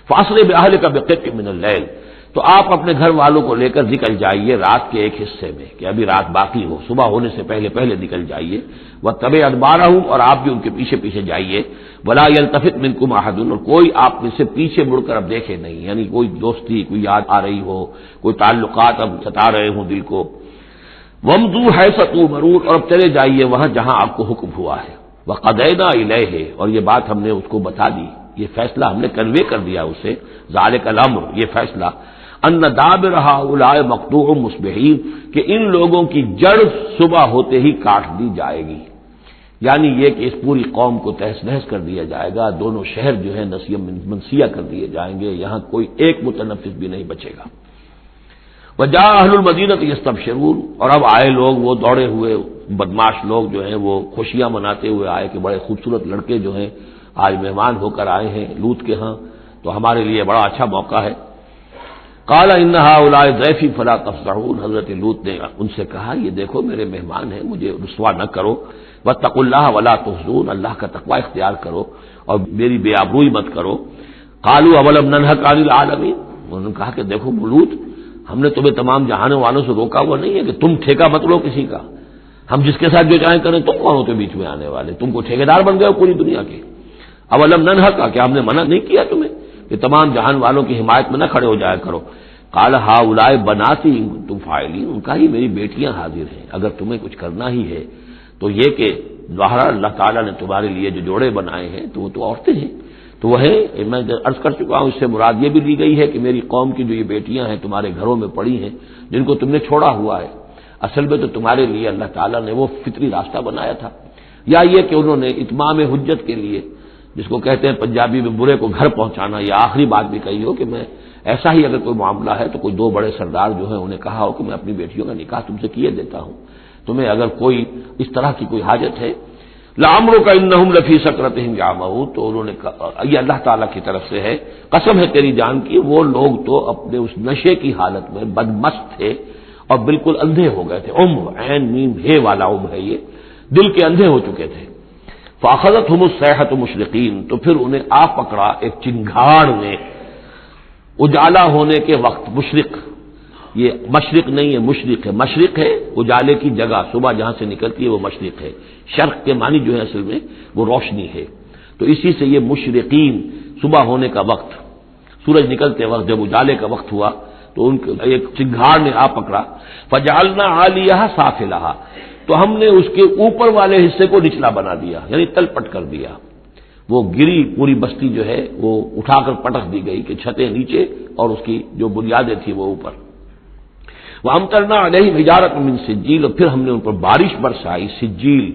فَأَسْرِ بِأَهْلِكَ بِقِطْعٍ مِّنَ اللَّيْلِ، تو آپ اپنے گھر والوں کو لے کر نکل جائیے رات کے ایک حصے میں، کہ ابھی رات باقی ہو، صبح ہونے سے پہلے پہلے نکل جائیے، وَاتَّبِعْ أَدْبَارَهُمْ، اور آپ بھی ان کے پیچھے پیچھے جائیے، وَلَا يَلْتَفِتْ مِنكُمْ أَحَدٌ، اور کوئی آپ میں سے پیچھے مڑ کر اب دیکھے نہیں، یعنی کوئی دوستی، کوئی یاد آ رہی ہو، کوئی تعلقات اب ستا رہے ہوں دل کو۔ وَامْضُوا حَيْثَ تُؤْمَرُونَ، اور اب چلے جائیے وہاں جہاں آپ کو حکم ہوا ہے، وَقَضَيْنَا إِلَيْهِ، اور یہ بات ہم نے اس کو بتا دی، یہ فیصلہ ہم نے کنوے کر دیا اسے، ذَلِكَ الْأَمْرُ، یہ فیصلہ، ان دابر هؤلاء مقطوع مصبحین، کہ ان لوگوں کی جڑ صبح ہوتے ہی کاٹ دی جائے گی، یعنی یہ کہ اس پوری قوم کو تہس نہس کر دیا جائے گا، دونوں شہر جو ہے نسیہ منسیہ کر دیے جائیں گے، یہاں کوئی ایک متنفس بھی نہیں بچے گا۔ وجاء اہل المدینہ یستبشرون، اور اب آئے لوگ وہ دوڑے ہوئے بدماش لوگ جو ہیں وہ خوشیاں مناتے ہوئے آئے کہ بڑے خوبصورت لڑکے جو ہیں آج مہمان ہو کر آئے ہیں لوط کے ہاں، تو ہمارے لیے بڑا اچھا موقع ہے۔ قال ان هؤلاء ضیفی فلا تفضحون، حضرت لوط نے ان سے کہا یہ دیکھو میرے مہمان ہیں، مجھے رسوا نہ کرو، واتقوا اللہ ولا تخزون، اللہ کا تقوی اختیار کرو اور میری بے آبروئی مت کرو۔ قالوا اولم ننهک عن العالمین، انہوں نے کہا کہ دیکھو لوط، ہم نے تمہیں تمام جہانوں والوں سے روکا ہوا نہیں ہے کہ تم ٹھیکہ مت لو کسی کا، ہم جس کے ساتھ جو چاہیں کریں، تم کون ہوتے بیچ میں آنے والے، تم کو ٹھیکیدار بن گئے ہو پوری دنیا کے۔ اولم ننهک، کیا ہم نے منع نہیں کیا تمہیں کہ تمام جہان والوں کی حمایت میں نہ کھڑے ہو جایا کرو؟ قال هؤلاء بناتی ان کنتم فاعلین، ان کا ہی میری بیٹیاں حاضر ہیں، اگر تمہیں کچھ کرنا ہی ہے تو یہ کہ ظاہر اللہ تعالیٰ نے تمہارے لیے جو جوڑے بنائے ہیں تو وہ تو عورتیں ہیں، تو وہ ہے، میں عرض کر چکا ہوں، اس سے مراد یہ بھی لی گئی ہے کہ میری قوم کی جو یہ بیٹیاں ہیں تمہارے گھروں میں پڑی ہیں جن کو تم نے چھوڑا ہوا ہے، اصل میں تو تمہارے لیے اللہ تعالیٰ نے وہ فطری راستہ بنایا تھا، یا یہ کہ انہوں نے اتمام حجت کے لیے، جس کو کہتے ہیں پنجابی میں برے کو گھر پہنچانا، یہ آخری بات بھی کہی ہو کہ میں ایسا ہی اگر کوئی معاملہ ہے تو کوئی دو بڑے سردار جو ہیں انہیں کہا ہو کہ میں اپنی بیٹیوں کا نکاح تم سے کیے دیتا ہوں، تمہیں اگر کوئی اس طرح کی کوئی حاجت ہے۔ لعمرک انہم لفی سکرتہم یعمہون، تو انہوں نے کہا، یہ اللہ تعالیٰ کی طرف سے ہے، قسم ہے تیری جان کی، وہ لوگ تو اپنے اس نشے کی حالت میں بدمست تھے اور بالکل اندھے ہو گئے تھے، عین میم ہے والا ہے، یہ دل کے اندھے ہو چکے تھے۔ فاخذتہم الصیحۃ مشرقین، تو پھر انہیں آ پکڑا ایک چنگھاڑ نے، اجالا ہونے کے وقت، مشرق، یہ مشرق نہیں ہے مشرق ہے، مشرق ہے اجالے کی جگہ، صبح جہاں سے نکلتی ہے وہ مشرق ہے، شرق کے معنی جو ہے اصل میں وہ روشنی ہے، تو اسی سے یہ مشرقین، صبح ہونے کا وقت، سورج نکلتے وقت جب اجالے کا وقت ہوا تو ان کے ایک چنگھاڑ نے آ پکڑا، فجعلنا عالیہا سافلہا، تو ہم نے اس کے اوپر والے حصے کو نچلا بنا دیا، یعنی تل پٹ کر دیا، وہ گری پوری بستی جو ہے وہ اٹھا کر پٹک دی گئی کہ چھتیں نیچے اور اس کی جو بنیادیں تھیں وہ اوپر۔ وَأَمْطَرْنَا عَلَيْهِمْ حِجَارَةً مِّن سِجِّيلٍ، اور پھر ہم نے ان پر بارش برسائی، سجیل،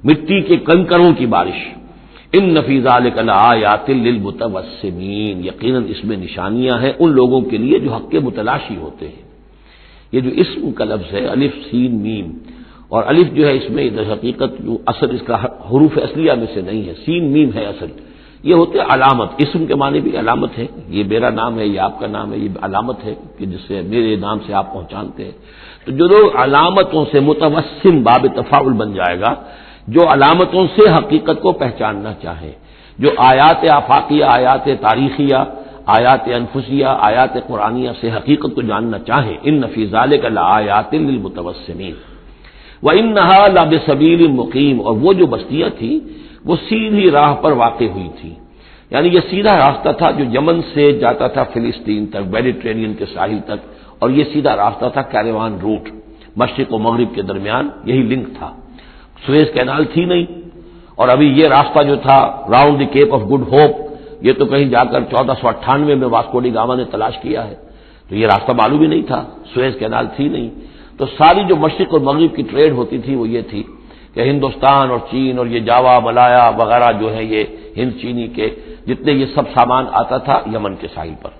مٹی کے کنکروں کی بارش، ان فی ذلک لآیات للمتوسمین، یقیناً اس میں نشانیاں ہیں ان لوگوں کے لیے جو حق کے متلاشی ہوتے ہیں۔ یہ جو اسم کا لفظ ہے الف سین میم، اور الف جو ہے اس میں در حقیقت جو اصل اس کا حروف اصلیہ میں سے نہیں ہے، سین میم ہے اصل، یہ ہوتے علامت، اسم کے معنی بھی علامت ہے، یہ میرا نام ہے، یہ آپ کا نام ہے، یہ علامت ہے کہ جس سے میرے نام سے آپ پہچانتے ہیں۔ تو جو لوگ علامتوں سے متوسم باب تفاعل بن جائے گا، جو علامتوں سے حقیقت کو پہچاننا چاہے، جو آیات آفاقیہ، آیات تاریخیہ، آیات انفسیہ، آیات قرآنیہ سے حقیقت کو جاننا چاہیں، ان فی ذلک لآیات للمتوسمین وانھا لبسبیل مقیم، اور وہ جو بستیاں تھیں وہ سیدھی راہ پر واقع ہوئی تھی، یعنی یہ سیدھا راستہ تھا جو یمن سے جاتا تھا فلسطین تک، میڈیٹرینین کے ساحل تک، اور یہ سیدھا راستہ تھا کیروان روٹ، مشرق و مغرب کے درمیان یہی لنک تھا، سویز کینال تھی نہیں، اور ابھی یہ راستہ جو تھا round the Cape of Good Hope, یہ تو کہیں جا کر 1498 میں واسکو ڈی گاما نے تلاش کیا ہے، تو یہ راستہ معلوم ہی نہیں تھا، سویز کینال تھی نہیں، تو ساری جو مشرق اور مغرب کی ٹریڈ ہوتی تھی وہ یہ تھی کہ ہندوستان اور چین اور یہ جاوا ملایا وغیرہ جو ہے یہ ہند چینی کے جتنے یہ سب سامان آتا تھا یمن کے ساحل پر،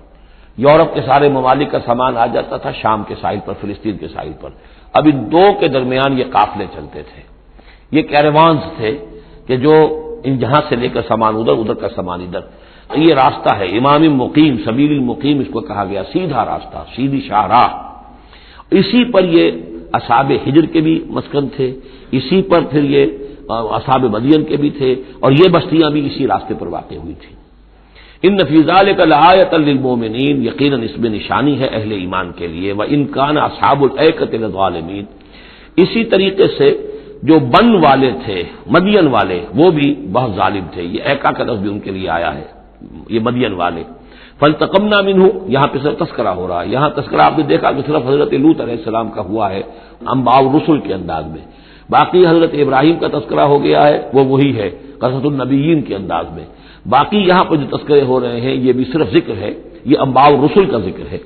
یورپ کے سارے ممالک کا سامان آ جاتا تھا شام کے ساحل پر، فلسطین کے ساحل پر، اب ان دو کے درمیان یہ قافلے چلتے تھے، یہ کیروانز تھے کہ جو ان جہاں سے لے کر سامان ادھر، ادھر کا سامان ادھر، یہ راستہ ہے امام مقیم، سبیل المقیم اس کو کہا گیا، سیدھا راستہ، سیدھی شاہراہ، اسی پر یہ اصحاب ہجر کے بھی مسکن تھے، اسی پر پھر یہ اصحاب مدین کے بھی تھے، اور یہ بستیاں بھی اسی راستے پر واقع ہوئی تھیں۔ ان فی ذلک لآیۃ للمؤمنین، یقیناً اس میں نشانی ہے اہل ایمان کے لیے، وان کان اصحاب الایکۃ لظالمین، اسی طریقے سے جو بن والے تھے مدین والے وہ بھی بہت ظالم تھے، یہ ایکا کا لفظ بھی ان کے لیے آیا ہے، یہ مدین والے، فانتقمنا منہ، یہاں پہ صرف تذکرہ ہو رہا ہے، یہاں تذکرہ آپ نے دیکھا کہ صرف حضرت لوط علیہ السلام کا ہوا ہے انباء الرسل کے انداز میں، باقی حضرت ابراہیم کا تذکرہ ہو گیا ہے وہ وہی ہے قصص النبیین کے انداز میں، باقی یہاں پر جو تذکرے ہو رہے ہیں یہ بھی صرف ذکر ہے، یہ انباء الرسل کا ذکر ہے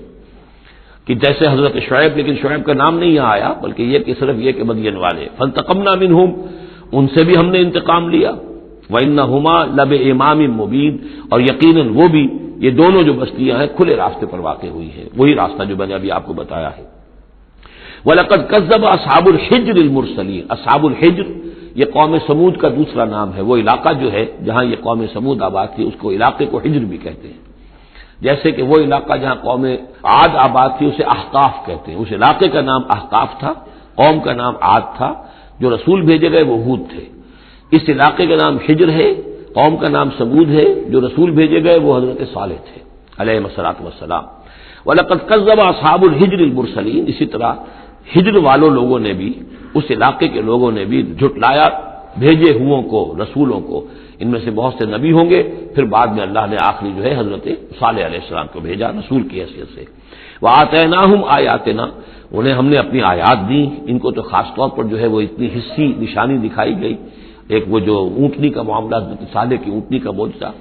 کہ جیسے حضرت شعیب، لیکن شعیب کا نام نہیں یہاں آیا بلکہ یہ کہ صرف یہ کہ مدین والے، فانتقمنا منہم، ان سے بھی ہم نے انتقام لیا، وانہما لبامام مبین، اور یقیناً وہ بھی، یہ دونوں جو بستیاں ہیں کھلے راستے پر واقع ہوئی ہیں، وہی راستہ جو میں نے ابھی آپ کو بتایا ہے۔ وَلَقَدْ كَذَّبَ أَصْحَابُ الْحِجْرِ الْمُرْسَلِينَ، اصحاب الحجر یہ قوم سمود کا دوسرا نام ہے، وہ علاقہ جو ہے جہاں یہ قوم سمود آباد تھی اس کو علاقے کو حجر بھی کہتے ہیں، جیسے کہ وہ علاقہ جہاں قوم عاد آباد تھی اسے احقاف کہتے ہیں، اس علاقے کا نام احقاف تھا، قوم کا نام عاد تھا، جو رسول بھیجے گئے وہ ہود تھے، اس علاقے کا نام حجر ہے، قوم کا نام سمود ہے، جو رسول بھیجے گئے وہ حضرت صالح تھے علیہ الصلوۃ والسلام۔ وَلَقَدْ كَذَّبَ أَصْحَابُ الْحِجْرِ الْمُرْسَلِينَ، اسی طرح ہجر والوں لوگوں نے بھی، اس علاقے کے لوگوں نے بھی جھٹلایا بھیجے ہوں کو، رسولوں کو، ان میں سے بہت سے نبی ہوں گے، پھر بعد میں اللہ نے آخری جو ہے حضرت صالح علیہ السلام کو بھیجا رسول کی حیثیت سے۔ وَآتَيْنَاهُمْ آیَاتِنَا، انہیں ہم نے اپنی آیات دی، ان کو تو خاص طور پر جو ہے وہ اتنی حصی نشانی دکھائی گئی، ایک وہ جو اونٹنی کا معاملہ، حضرت صالح کی اونٹنی کا معجزہ،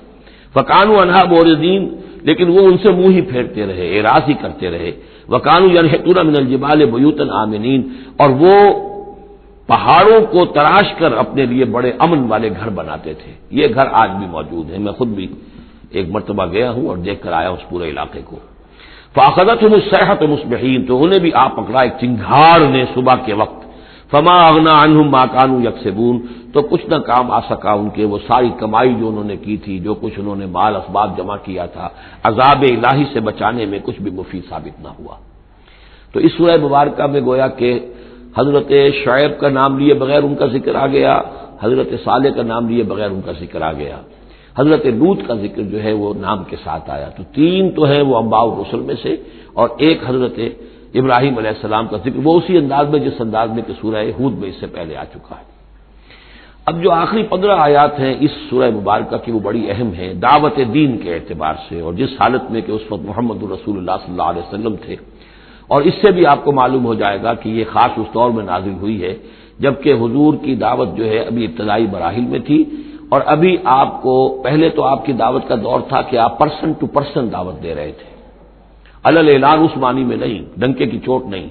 فَكَانُوا عَنْهَا مُعْرِضِينَ، لیکن وہ ان سے منہ ہی پھیرتے رہے، اعراض ہی کرتے رہے، وَكَانُوا يَنْحِتُونَ مِنَ الْجِبَالِ بُيُوتًا آمِنِينَ، اور وہ پہاڑوں کو تراش کر اپنے لیے بڑے امن والے گھر بناتے تھے، یہ گھر آج بھی موجود ہیں، میں خود بھی ایک مرتبہ گیا ہوں اور دیکھ کر آیا اس پورے علاقے کو۔ فَأَخَذَتْهُمُ الصَّيْحَةُ مُصْبِحِينَ، تو انہیں بھی آ پکڑا ایک چنگھاڑ نے صبح کے وقت، فَمَا أَغْنَىٰ عَنْهُمْ مَا كَانُوا يَكْسِبُونَ، تو کچھ نہ کام آ سکا ان کے وہ ساری کمائی جو انہوں نے کی تھی، جو کچھ انہوں نے مال اسباب جمع کیا تھا، عذاب الہی سے بچانے میں کچھ بھی مفید ثابت نہ ہوا۔ تو اس سورہ مبارکہ میں گویا کہ حضرت شعیب کا نام لیے بغیر ان کا ذکر آ گیا، حضرت صالح کا نام لیے بغیر ان کا ذکر آ گیا، حضرت لوط کا ذکر جو ہے وہ نام کے ساتھ آیا، تو تین تو ہیں وہ انباء الرسل میں سے، اور ایک حضرت ابراہیم علیہ السلام کا ذکر، وہ اسی انداز میں جس انداز میں کہ سورہ ہود میں اس سے پہلے آ چکا ہے۔ اب جو آخری 15 آیات ہیں اس سورہ مبارکہ کی وہ بڑی اہم ہیں دعوت دین کے اعتبار سے، اور جس حالت میں کہ اس وقت محمد رسول اللہ صلی اللہ علیہ وسلم تھے، اور اس سے بھی آپ کو معلوم ہو جائے گا کہ یہ خاص اس دور میں نازل ہوئی ہے جبکہ حضور کی دعوت جو ہے ابھی ابتدائی مراحل میں تھی، اور ابھی آپ کو پہلے تو آپ کی دعوت کا دور تھا کہ آپ پرسن ٹو پرسن دعوت دے رہے تھے، علل اعلان اس معنی میں نہیں، ڈنکے کی چوٹ نہیں،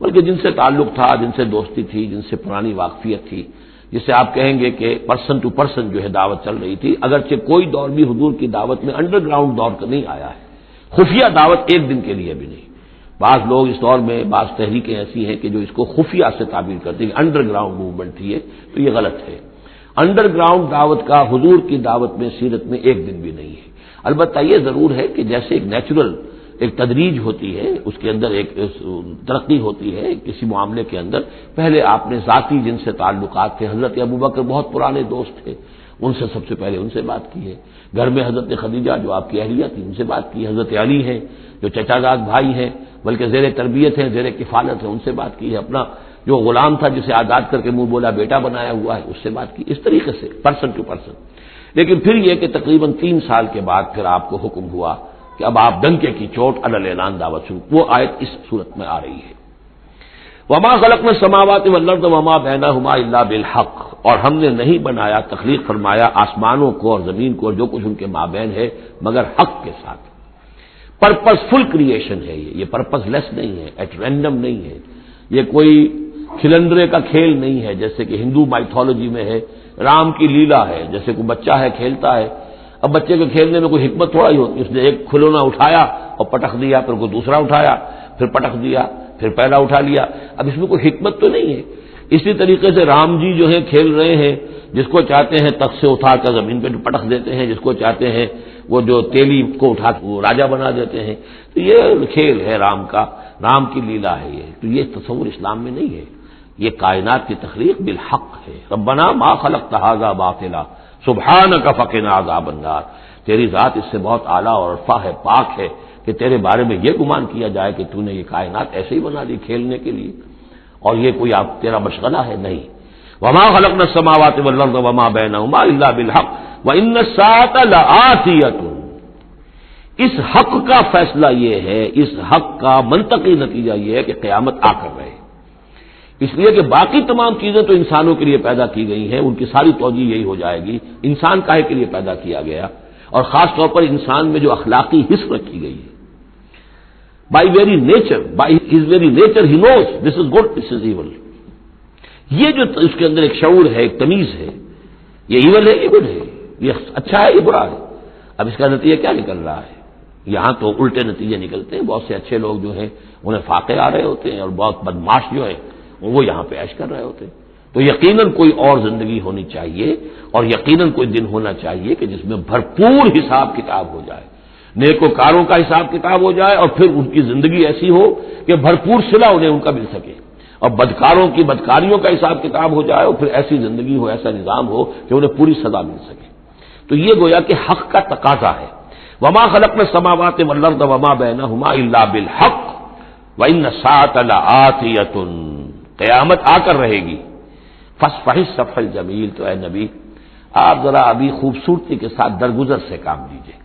بلکہ جن سے تعلق تھا، جن سے دوستی تھی، جن سے پرانی واقفیت تھی، جسے آپ کہیں گے کہ پرسن ٹو پرسن جو ہے دعوت چل رہی تھی، اگرچہ کوئی دور بھی حضور کی دعوت میں انڈر گراؤنڈ دور کا نہیں آیا ہے، خفیہ دعوت ایک دن کے لیے بھی نہیں۔ بعض لوگ اس دور میں بعض تحریکیں ایسی ہیں کہ جو اس کو خفیہ سے تعبیر کرتی ہیں کہ انڈر گراؤنڈ موومنٹ تھی یہ، تو یہ غلط ہے۔ انڈر گراؤنڈ دعوت کا حضور کی دعوت میں سیرت میں ایک دن بھی نہیں ہے۔ البتہ یہ ضرور ہے کہ جیسے ایک نیچرل ایک تدریج ہوتی ہے، اس کے اندر ایک ترقی ہوتی ہے کسی معاملے کے اندر، پہلے آپ نے ذاتی جن سے تعلقات تھے، حضرت ابوبکر بہت پرانے دوست تھے، ان سے سب سے پہلے ان سے بات کی ہے، گھر میں حضرت خدیجہ جو آپ کی اہلیہ تھی ان سے بات کی، حضرت علی ہیں جو چچا زاد بھائی ہیں بلکہ زیر تربیت ہیں، زیر کفالت ہیں، ان سے بات کی ہے، اپنا جو غلام تھا جسے آزاد کر کے منہ بولا بیٹا بنایا ہوا ہے اس سے بات کی، اس طریقے سے پرسن ٹو پرسن۔ لیکن پھر یہ کہ تقریباً 3 سال کے بعد پھر آپ کو حکم ہوا کہ اب آپ ڈنکے کی چوٹ علی اعلان دعوت شروع، وہ آیت اس صورت میں آ رہی ہے۔ وما خلقنا السماوات والارض وما بینہما الا بالحق، اور ہم نے نہیں بنایا، تخلیق فرمایا آسمانوں کو اور زمین کو اور جو کچھ ان کے مابین ہے مگر حق کے ساتھ۔ پرپز فل کریشن ہے یہ پرپز لیس نہیں ہے، ایٹ رینڈم نہیں ہے، یہ کوئی کھلندرے کا کھیل نہیں ہے جیسے کہ ہندو مائتھولوجی میں ہے، رام کی لیلا ہے، جیسے کوئی بچہ ہے کھیلتا ہے۔ اب بچے کے کھیلنے میں کوئی حکمت تھوڑا ہی ہوتی ہے، اس نے ایک کھلونا اٹھایا اور پٹخ دیا، پھر کوئی دوسرا اٹھایا پھر پٹخ دیا، پھر پہلا اٹھا لیا، اب اس میں کوئی حکمت تو نہیں ہے۔ اسی طریقے سے رام جی جو ہے کھیل رہے ہیں، جس کو چاہتے ہیں تخت سے اٹھا کر زمین پہ پٹخ دیتے ہیں، جس کو چاہتے ہیں وہ جو تیلی کو اٹھا وہ راجا بنا دیتے ہیں، تو یہ کھیل ہے رام کا، رام کی لیلا ہے یہ، تو یہ تصور اسلام میں نہیں ہے، یہ کائنات کی تخلیق بالحق ہے۔ ربنا ما خلقت هذا باطلا سبحانک فقنا عذاب النار، تیری ذات اس سے بہت اعلیٰ اور ارفع ہے، پاک ہے کہ تیرے بارے میں یہ گمان کیا جائے کہ تو نے یہ کائنات ایسے ہی بنا دی کھیلنے کے لیے، اور یہ کوئی آپ تیرا مشغلہ ہے نہیں۔ وما خلقنا السماوات والارض وما بینہما الا بالحق وان الساعۃ لآتیۃ، اس حق کا فیصلہ یہ ہے، اس حق کا منطقی نتیجہ یہ ہے کہ قیامت آ کر رہے، اس لیے کہ باقی تمام چیزیں تو انسانوں کے لیے پیدا کی گئی ہیں، ان کی ساری توجہ یہی ہو جائے گی انسان کاہے کے لیے پیدا کیا گیا، اور خاص طور پر انسان میں جو اخلاقی حس رکھی گئی ہے، by very nature, by his very nature he knows this is good this is evil, یہ جو اس کے اندر ایک شعور ہے، ایک تمیز ہے، یہ ایول ہے یہ گڈ ہے، یہ اچھا ہے یہ برا ہے۔ اب اس کا نتیجہ کیا نکل رہا ہے؟ یہاں تو الٹے نتیجے نکلتے ہیں، بہت سے اچھے لوگ جو ہیں انہیں فاقے آ رہے ہوتے ہیں، اور بہت بدماش جو ہیں وہ یہاں پہ عیش کر رہے ہوتے ہیں۔ تو یقیناً کوئی اور زندگی ہونی چاہیے، اور یقیناً کوئی دن ہونا چاہیے کہ جس میں بھرپور حساب کتاب ہو جائے، نیکوکاروں کا حساب کتاب ہو جائے، اور پھر ان کی زندگی ایسی ہو کہ بھرپور صلہ انہیں ان کا مل سکے، اور بدکاروں کی بدکاریوں کا حساب کتاب ہو جائے، اور پھر ایسی زندگی ہو، ایسا نظام ہو کہ انہیں پوری سزا مل سکے۔ تو یہ گویا کہ حق کا تقاضا ہے۔ وما خلقنا السماوات والارض وما بینہما الا بالحق وان الساعۃ لآتیۃ، قیامت آ کر رہے گی۔ فاصفح الصفح الجمیل، تو اے نبی آپ ذرا ابھی خوبصورتی کے ساتھ درگزر سے کام لیجئے،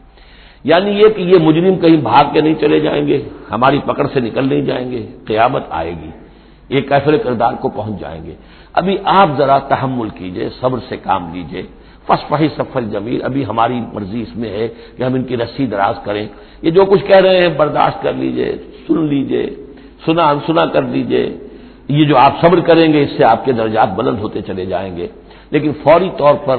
یعنی یہ کہ یہ مجرم کہیں بھاگ کے نہیں چلے جائیں گے، ہماری پکڑ سے نکل نہیں جائیں گے، قیامت آئے گی، یہ کیفر کردار کو پہنچ جائیں گے۔ ابھی آپ ذرا تحمل کیجئے، صبر سے کام لیجئے۔ فاصفح الصفح الجمیل، ابھی ہماری مرضی اس میں ہے کہ ہم ان کی رسی دراز کریں، یہ جو کچھ کہہ رہے ہیں برداشت کر لیجئے، سن لیجئے، سنا انسنا کر لیجئے، یہ جو آپ صبر کریں گے اس سے آپ کے درجات بلند ہوتے چلے جائیں گے۔ لیکن فوری طور پر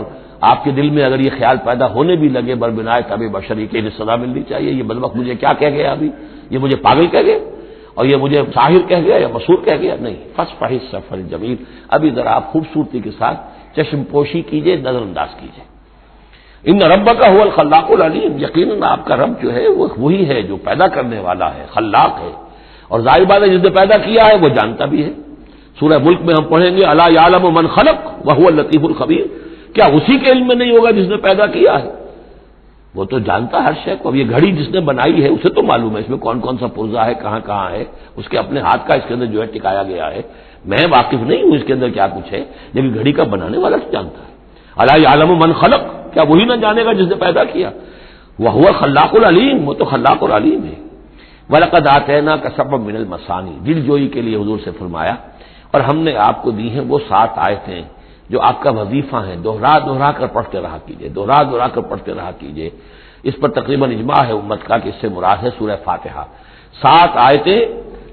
آپ کے دل میں اگر یہ خیال پیدا ہونے بھی لگے بربنائے طبع بشری کے انہیں سزا ملنی چاہیے، یہ بدبخت مجھے کیا کہہ گیا ابھی، یہ مجھے پاگل کہہ گیا، اور یہ مجھے ساحر کہہ گیا یا مسحور کہہ گیا، نہیں، فاصفح الصفح الجمیل، ابھی ذرا آپ خوبصورتی کے ساتھ چشم پوشی کیجئے، نظر انداز کیجئے۔ ان ربک هو الخلاق العلیم، یقیناً آپ کا رب جو ہے وہ وہی ہے جو پیدا کرنے والا ہے، خلاق ہے، اور ظاہر بات ہے جس نے پیدا کیا ہے وہ جانتا بھی ہے۔ سورہ ملک میں ہم پڑھیں گے الا یعلم من خلق وهو اللطیف الخبیر، کیا اسی کے علم میں نہیں ہوگا جس نے پیدا کیا ہے؟ وہ تو جانتا ہے ہر شے کو۔ اب یہ گھڑی جس نے بنائی ہے اسے تو معلوم ہے اس میں کون کون سا پرزہ ہے، کہاں کہاں ہے، اس کے اپنے ہاتھ کا اس کے اندر جو ہے ٹکایا گیا ہے، میں واقف نہیں ہوں اس کے اندر کیا کچھ ہے، لیکن گھڑی کا بنانے والا تو جانتا ہے۔ الا یعلم من خلق، کیا وہی نہ جانے گا جس نے پیدا کیا؟ وهو الخلاق العلیم، وہ تو خلاق اور علیم ہے۔ وَلَقَدْ آتَيْنَاكَ سَبْعًا مِنَ الْمَثَانِي، دل جوئی کے لیے حضور سے فرمایا، اور ہم نے آپ کو دی ہیں وہ 7 آیتیں جو آپ کا وظیفہ ہیں، دوہرا دوہرا کر پڑھتے رہا کیجئے، دوہرا دوہرا کر پڑھتے رہا کیجئے۔ اس پر تقریباً اجماع ہے امت کا کہ اس سے مراد ہے سورہ فاتحہ، 7 آیتیں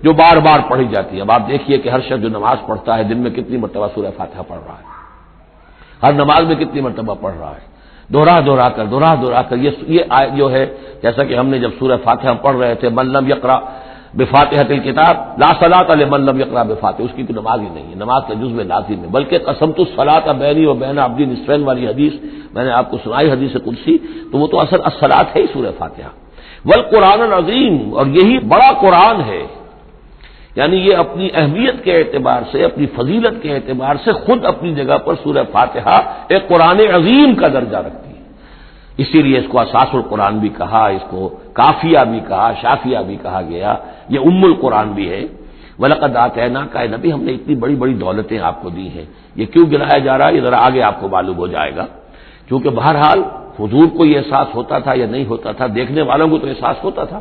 جو بار بار پڑھی جاتی ہیں۔ اب آپ دیکھیے کہ ہر شخص جو نماز پڑھتا ہے دن میں کتنی مرتبہ سورہ فاتحہ پڑھ رہا ہے، ہر نماز میں کتنی مرتبہ پڑھ رہا ہے، دوہرا کر یہ آیت جو ہے، جیسا کہ ہم نے جب سورہ فاتحہ پڑھ رہے تھے، من لم یقرأ بفاتحۃ الکتاب لا صلاۃ لمن لم یقرأ بفاتحہ، اس کی تو نماز ہی نہیں ہے، نماز کا جزو لازم ہے، بلکہ قسمت الصلاۃ بینی و بین عبدی نصفین والی حدیث میں نے آپ کو سنائی، حدیث قدسی، تو وہ تو اصل الصلاۃ ہے ہی سورہ فاتحہ۔ والقرآن العظیم، اور یہی بڑا قرآن ہے، یعنی یہ اپنی اہمیت کے اعتبار سے، اپنی فضیلت کے اعتبار سے خود اپنی جگہ پر سورہ فاتحہ ایک قرآن عظیم کا درجہ رکھتی ہے، اسی لیے اس کو اساس القرآن بھی کہا، اس کو کافیہ بھی کہا، شافیہ بھی کہا گیا، یہ ام القرآن بھی ہے۔ وَلَقَدْ آتَيْنَاكَ، اے نبی ہم نے اتنی بڑی بڑی دولتیں آپ کو دی ہیں، یہ کیوں گرایا جا رہا ہے یہ ذرا آگے آپ کو معلوم ہو جائے گا، کیونکہ بہرحال حضور کو یہ احساس ہوتا تھا یا نہیں ہوتا تھا، دیکھنے والوں کو تو احساس ہوتا تھا۔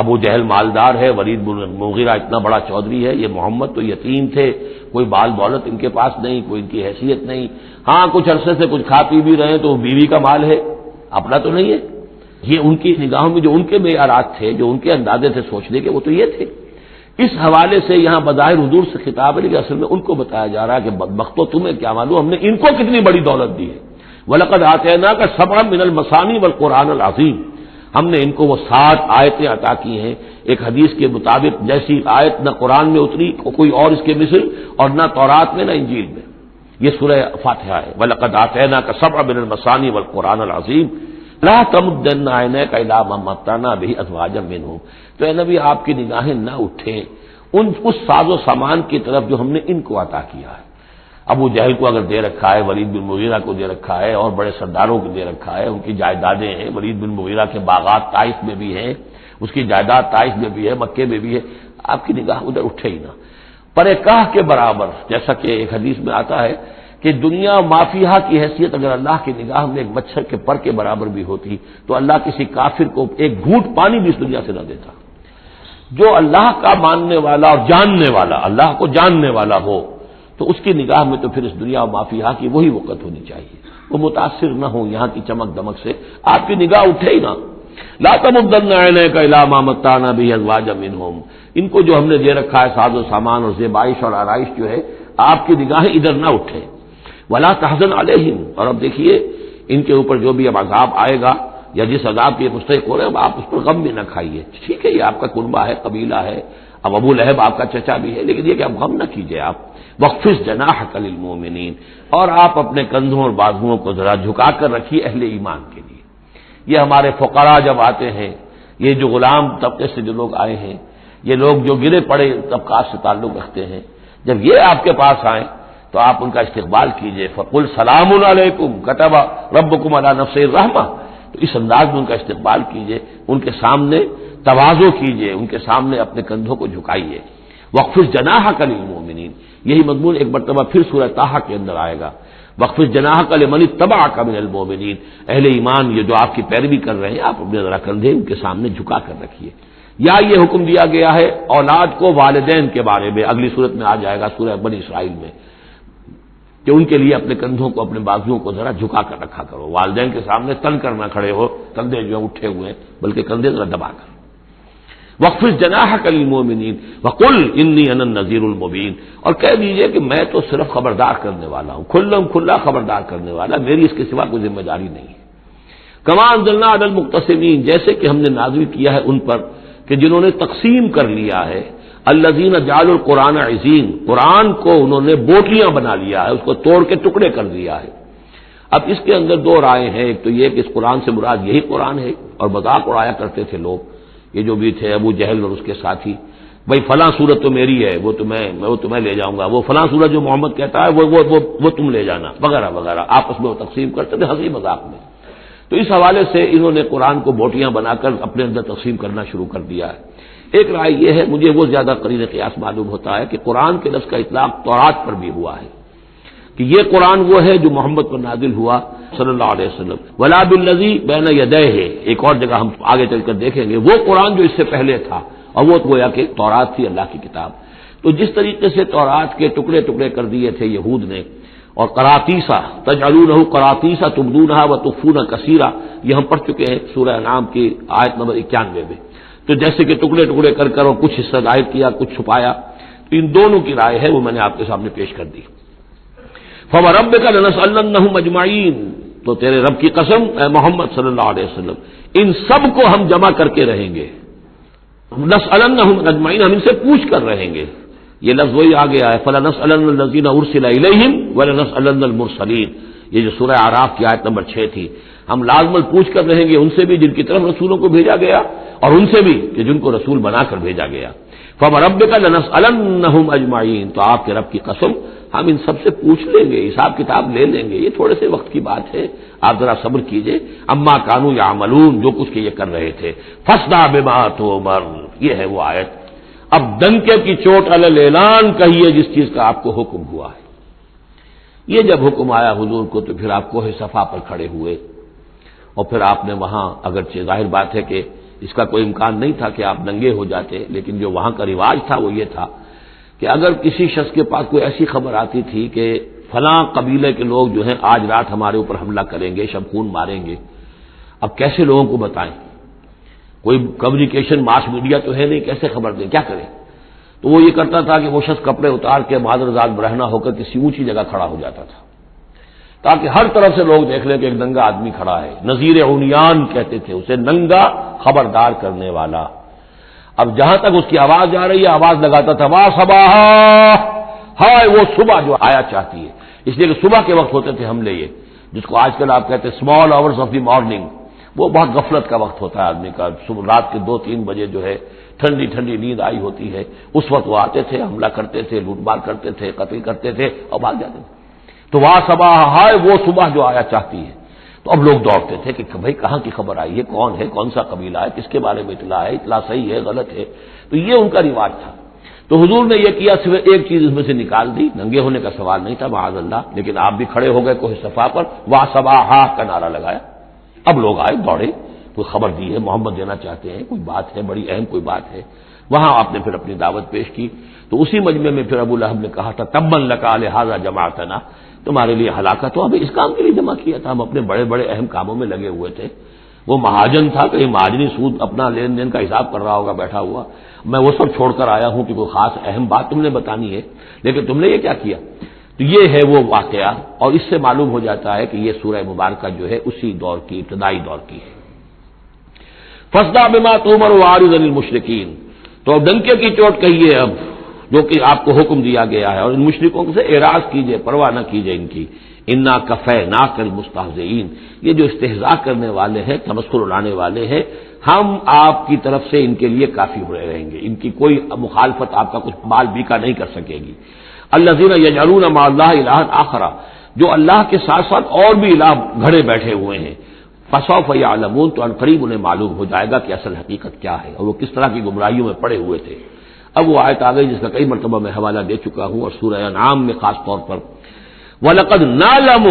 ابو جہل مالدار ہے، ولید بن مغیرہ اتنا بڑا چودھری ہے، یہ محمد تو یتیم تھے، کوئی بال دولت ان کے پاس نہیں، کوئی ان کی حیثیت نہیں، ہاں کچھ عرصے سے کچھ کھا پی بھی رہے ہیں تو وہ بیوی کا مال ہے، اپنا تو نہیں ہے۔ یہ ان کی نگاہوں میں جو ان کے معیارات تھے، جو ان کے اندازے تھے سوچنے کے، وہ تو یہ تھے۔ اس حوالے سے یہاں بظاہر حضور سے خطاب ہے، لیکن اصل میں ان کو بتایا جا رہا ہے کہ بدبختو تمہیں کیا معلوم ہم نے ان کو کتنی بڑی دولت دی ہے۔ وَلَقَدْ آتَيْنَاكَ سَبْعًا مِنَ الْمَثَانِي وَالْقُرْآنِ الْعَظِيمِ، ہم نے ان کو وہ 7 آیتیں عطا کی ہیں، ایک حدیث کے مطابق جیسی آیت نہ قرآن میں اتری کوئی اور اس کے مثل، اور نہ تورات میں نہ انجیل میں، یہ سورہ فاتحہ ہے۔ وَلَقَدْ آتَيْنَاكَ سَبْعًا مِنَ الْمَثَانِي وَالْقُرْآنِ الْعَظِيمِ لا تمدن عینیک الی ما متعنا بہ ازواجا منہم، تو اے نبی آپ کی نگاہیں نہ اٹھیں اس ساز و سامان کی طرف جو ہم نے ان کو عطا کیا ہے۔ ابو جہل کو اگر دے رکھا ہے، ولید بن مغیرہ کو دے رکھا ہے، اور بڑے سرداروں کو دے رکھا ہے، ان کی جائیدادیں ہیں، ولید بن مغیرہ کے باغات طائف میں بھی ہیں، اس کی جائیداد طائف میں بھی ہے، مکے میں بھی ہے، آپ کی نگاہ ادھر اٹھے ہی نہ، پر کاہ کے برابر، جیسا کہ ایک حدیث میں آتا ہے کہ دنیا مافیہا کی حیثیت اگر اللہ کی نگاہ میں ایک مچھر کے پر کے برابر بھی ہوتی تو اللہ کسی کافر کو ایک گھونٹ پانی بھی اس دنیا سے نہ دیتا۔ جو اللہ کا ماننے والا اور جاننے والا، اللہ کو جاننے والا ہو، تو اس کی نگاہ میں تو پھر اس دنیا و مافیہا کی وہی وقت ہونی چاہیے، وہ متاثر نہ ہو یہاں کی چمک دمک سے، آپ کی نگاہ اٹھے ہی نہ۔ لا تمدن عینیک الی ما متعنا بہ ازواجا منہم، ان کو جو ہم نے دے رکھا ہے ساز و سامان اور زیبائش اور آرائش جو ہے، آپ کی نگاہیں ادھر نہ اٹھے۔ ولا تحزن علیہم، اور اب دیکھیے ان کے اوپر جو بھی اب عذاب آئے گا یا جس عذاب کے مستحق ہو رہے ہیں، آپ اس پر غم بھی نہ کھائیے، ٹھیک ہے یہ آپ کا کنبہ ہے، قبیلہ ہے، اب ابو لہب آپ کا چچا بھی ہے، لیکن یہ کہ اب غم نہ کیجیے آپ۔ وَاخْفِضْ جَنَاحَكَ لِلْمُؤْمِنِينَ، اور آپ اپنے کندھوں اور بازوؤں کو ذرا جھکا کر رکھیے اہل ایمان کے لیے۔ یہ ہمارے فقراء جب آتے ہیں، یہ جو غلام طبقے سے جو لوگ آئے ہیں، یہ لوگ جو گرے پڑے طبقات سے تعلق رکھتے ہیں، جب یہ آپ کے پاس آئیں تو آپ ان کا استقبال کیجئے۔ فَقُلْ سَلَامٌ عَلَيْكُمْ كَتَبَ رَبُّكُمْ عَلَىٰ نَفْسِهِ الرَّحْمَةَ، تو اس انداز میں ان کا استقبال کیجئے، ان کے سامنے تواضع کیجئے، ان کے سامنے اپنے کندھوں کو جھکائیے۔ وَاخْفِضْ جَنَاحَكَ لِلْمُؤْمِنِينَ، یہی مضمون ایک مرتبہ پھر سورہ طٰہٰ کے اندر آئے گا۔ وَاخْفِضْ جَنَاحَكَ لِمَنِ اتَّبَعَكَ مِنَ الْمُؤْمِنِينَ، اہل ایمان یہ جو آپ کی پیروی کر رہے ہیں، آپ اپنے ذرا کندھے ان کے سامنے جھکا کر رکھیے۔ یا یہ حکم دیا گیا ہے اولاد کو والدین کے بارے میں، اگلی صورت میں آ جائے گا سورہ بنی اسرائیل میں، کہ ان کے لیے اپنے کندھوں کو اپنے بازوؤں کو ذرا جھکا کر رکھا کرو، والدین کے سامنے تن کر نہ کھڑے ہو، کندھے جو ہیں اٹھے ہوئے ہیں، بلکہ کندھے ذرا دبا کر۔ وَاخْفِضْ جَنَاحَكَ لِلْمُؤْمِنِينَ وَقُلْ إِنِّي أَنَا النَّذِيرُ الْمُبِينُ، اور کہہ دیجئے کہ میں تو صرف خبردار کرنے والا ہوں، کھلا خبردار کرنے والا، میری اس کے سوا کوئی ذمہ داری نہیں ہے۔ كَمَا أَنزَلْنَا عَلَى الْمُقْتَسِمِينَ، جیسے کہ ہم نے نازل کیا ہے ان پر کہ جنہوں نے تقسیم کر لیا ہے، الذین جعلوا القرآن عضین، قرآن کو انہوں نے بوٹیاں بنا لیا ہے، اس کو توڑ کے ٹکڑے کر دیا ہے۔ اب اس کے اندر دو رائے ہیں، ایک تو یہ کہ اس قرآن سے مراد یہی قرآن ہے، اور مذاق اڑایا کرتے تھے لوگ، یہ جو بھی تھے ابو جہل اور اس کے ساتھی، بھائی فلاں سورت تو میری ہے، وہ تمہیں لے جاؤں گا، وہ فلاں سورت جو محمد کہتا ہے وہ تم لے جانا، وغیرہ وغیرہ، آپس میں وہ تقسیم کرتے تھے ہنسی مذاق میں۔ تو اس حوالے سے انہوں نے قرآن کو بوٹیاں بنا کر اپنے اندر تقسیم کرنا شروع کر دیا ہے۔ ایک رائے یہ ہے، مجھے وہ زیادہ قرین قیاس معلوم ہوتا ہے کہ قرآن کے لفظ کا اطلاق تورات پر بھی ہوا ہے، کہ یہ قرآن وہ ہے جو محمد پر نازل ہوا صلی اللہ علیہ وسلم، ولا بالذی بین یدیہ، ایک اور جگہ ہم آگے چل کر دیکھیں گے، وہ قرآن جو اس سے پہلے تھا، اور وہ گویا کہ تورات تھی، اللہ کی کتاب۔ تو جس طریقے سے تورات کے ٹکڑے ٹکڑے کر دیے تھے یہود نے، اور قراطیسا تجعلونہ قراطیسا تبدونہا وتخفون کثیرا، یہ ہم پڑھ چکے ہیں سورہ انعام کی آیت نمبر 91 میں، تو جیسے کہ ٹکڑے ٹکڑے کر کر اور کچھ حصہ ظاہر کیا، کچھ چھپایا، تو ان دونوں کی رائے ہے وہ میں نے آپ کے سامنے پیش کر دی۔ فوربک لنسألنہم اجمعین، تو تیرے رب کی قسم اے محمد صلی اللہ علیہ وسلم، ان سب کو ہم جمع کر کے رہیں گے، لنسألنہم اجمعین، ہم ان سے پوچھ کر رہیں گے. یہ لفظ وہی آ گیا ہے فلنسألن الذین ارسل الیہم ولنسألن المرسلین، یہ جو سورہ اعراف کی آیت نمبر 6 تھی. ہم لازماً پوچھ کر رہیں گے ان سے بھی جن کی طرف رسولوں کو بھیجا گیا، اور ان سے بھی کہ جن کو رسول بنا کر بھیجا گیا. فوربک لنسألنہم اجمعین، تو آپ کے رب کی قسم ہم ان سب سے پوچھ لیں گے، حساب کتاب لے لیں گے. یہ تھوڑے سے وقت کی بات ہے، آپ ذرا صبر کیجئے. اما کانوا یعملون، جو کچھ کہ یہ کر رہے تھے. فاصدع بما تؤمر، یہ ہے وہ آیت. اب ڈنکے کی چوٹ علی الاعلان کہیے جس چیز کا آپ کو حکم ہوا ہے. یہ جب حکم آیا حضور کو تو پھر آپ کوہ صفا پر کھڑے ہوئے، اور پھر آپ نے وہاں، اگرچہ ظاہر بات ہے کہ اس کا کوئی امکان نہیں تھا کہ آپ ننگے ہو جاتے، لیکن جو وہاں کا رواج تھا وہ یہ تھا کہ اگر کسی شخص کے پاس کوئی ایسی خبر آتی تھی کہ فلاں قبیلے کے لوگ جو ہیں آج رات ہمارے اوپر حملہ کریں گے، شب خون ماریں گے، اب کیسے لوگوں کو بتائیں؟ کوئی کمیونیکیشن ماس میڈیا تو ہے نہیں، کیسے خبر دیں، کیا کریں؟ تو وہ یہ کرتا تھا کہ وہ شخص کپڑے اتار کے معذرزاد برہنہ ہو کر کسی اونچی جگہ کھڑا ہو جاتا تھا تاکہ ہر طرف سے لوگ دیکھ لیں کہ ایک ننگا آدمی کھڑا ہے. نذیر عریان کہتے تھے اسے، ننگا خبردار کرنے والا. اب جہاں تک اس کی آواز جا رہی ہے آواز لگاتا تھا وا صباح، ہائے وہ صبح جو آیا چاہتی ہے. اس لیے کہ صبح کے وقت ہوتے تھے حملے، یہ جس کو آج کل آپ کہتے ہیں small hours of the morning, وہ بہت غفلت کا وقت ہوتا ہے آدمی کا. صبح رات کے 2-3 بجے جو ہے ٹھنڈی ٹھنڈی نیند آئی ہوتی ہے، اس وقت وہ آتے تھے، حملہ کرتے تھے، لوٹ مار کرتے تھے، قتل کرتے تھے اور بھاگ جاتے تھے. تو وا صباح، ہائے وہ صبح جو آیا چاہتی ہے. تو اب لوگ دوڑتے تھے کہ بھائی کہاں کی خبر آئی ہے، کون ہے، کون سا قبیلہ ہے، کس کے بارے میں اطلاع ہے، اطلاع صحیح ہے غلط ہے. تو یہ ان کا رواج تھا. تو حضور نے یہ کیا، صرف ایک چیز اس میں سے نکال دی. ننگے ہونے کا سوال نہیں تھا معاذ اللہ، لیکن آپ بھی کھڑے ہو گئے کوہ صفا پر، وا صباح کا نعرہ لگایا. اب لوگ آئے دوڑے، کوئی خبر دی ہے، محمد دینا چاہتے ہیں، کوئی بات ہے، بڑی اہم کوئی بات ہے. وہاں آپ نے پھر اپنی دعوت پیش کی. تو اسی مجمع میں پھر ابو لہب نے کہا تھا تبا لک لہذا جمعتنا، تمہارے لیے ہلاکت ہو، ہمیں اس کام کے لیے جمع کیا تھا، ہم اپنے بڑے بڑے اہم کاموں میں لگے ہوئے تھے. وہ مہاجن تھا، کہیں مہاجنی سود اپنا لین دین کا حساب کر رہا ہوگا بیٹھا ہوا. میں وہ سب چھوڑ کر آیا ہوں کہ کوئی خاص اہم بات تم نے بتانی ہے، لیکن تم نے یہ کیا کیا. تو یہ ہے وہ واقعہ، اور اس سے معلوم ہو جاتا ہے کہ یہ سورہ مبارکہ جو ہے اسی دور کی، ابتدائی دور کی ہے. فاصدع بما تؤمر واعرض عن المشرکین، تو ڈنکے کی چوٹ کہیے اب جو کہ آپ کو حکم دیا گیا ہے، اور ان مشرکوں سے اعراض کیجئے، پرواہ نہ کیجئے ان کی. انا کفیناک المستہزئین، یہ جو استہزاء کرنے والے ہیں، تمسخر اڑانے والے ہیں، ہم آپ کی طرف سے ان کے لیے کافی ہوئے رہیں گے. ان کی کوئی مخالفت آپ کا کچھ مال بیکا نہیں کر سکے گی. الذین یجعلون مع اللہ الہا آخر، جو اللہ کے ساتھ ساتھ اور بھی الہ گھڑے بیٹھے ہوئے ہیں. فسوف یعلمون، تو ان قریب انہیں معلوم ہو جائے گا کہ اصل حقیقت کیا ہے اور وہ کس طرح کی گمراہیوں میں پڑے ہوئے تھے. اب وہ آیت آ گئی جس کا کئی مرتبہ میں حوالہ دے چکا ہوں، اور سورہ انعام میں خاص طور پر وَلَقَدْ نَعْلَمُ،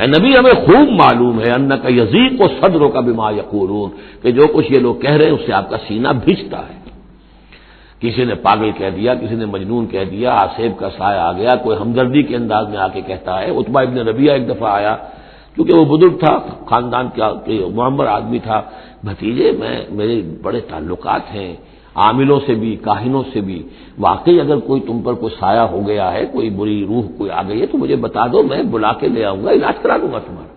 اے نبی ہمیں خوب معلوم ہے، اَنَّكَ يَضِيقُ صَدْرُكَ بِمَا يَقُولُونَ، کہ جو کچھ یہ لوگ کہہ رہے ہیں اس سے آپ کا سینہ بھیجتا ہے. کسی نے پاگل کہہ دیا، کسی نے مجنون کہہ دیا، آصیب کا سایہ آ گیا، کوئی ہمدردی کے انداز میں آ کے کہتا ہے. عتبہ ابن ربیعہ ایک دفعہ آیا، کیونکہ وہ بزرگ تھا، خاندان کا معمر آدمی تھا. بھتیجے میرے بڑے تعلقات ہیں عاملوں سے بھی، کاہنوں سے بھی، واقعی اگر کوئی تم پر کوئی سایہ ہو گیا ہے، کوئی بری روح کوئی آ گئی ہے تو مجھے بتا دو، میں بلا کے لے آؤں گا، علاج کرا دوں گا تمہارا.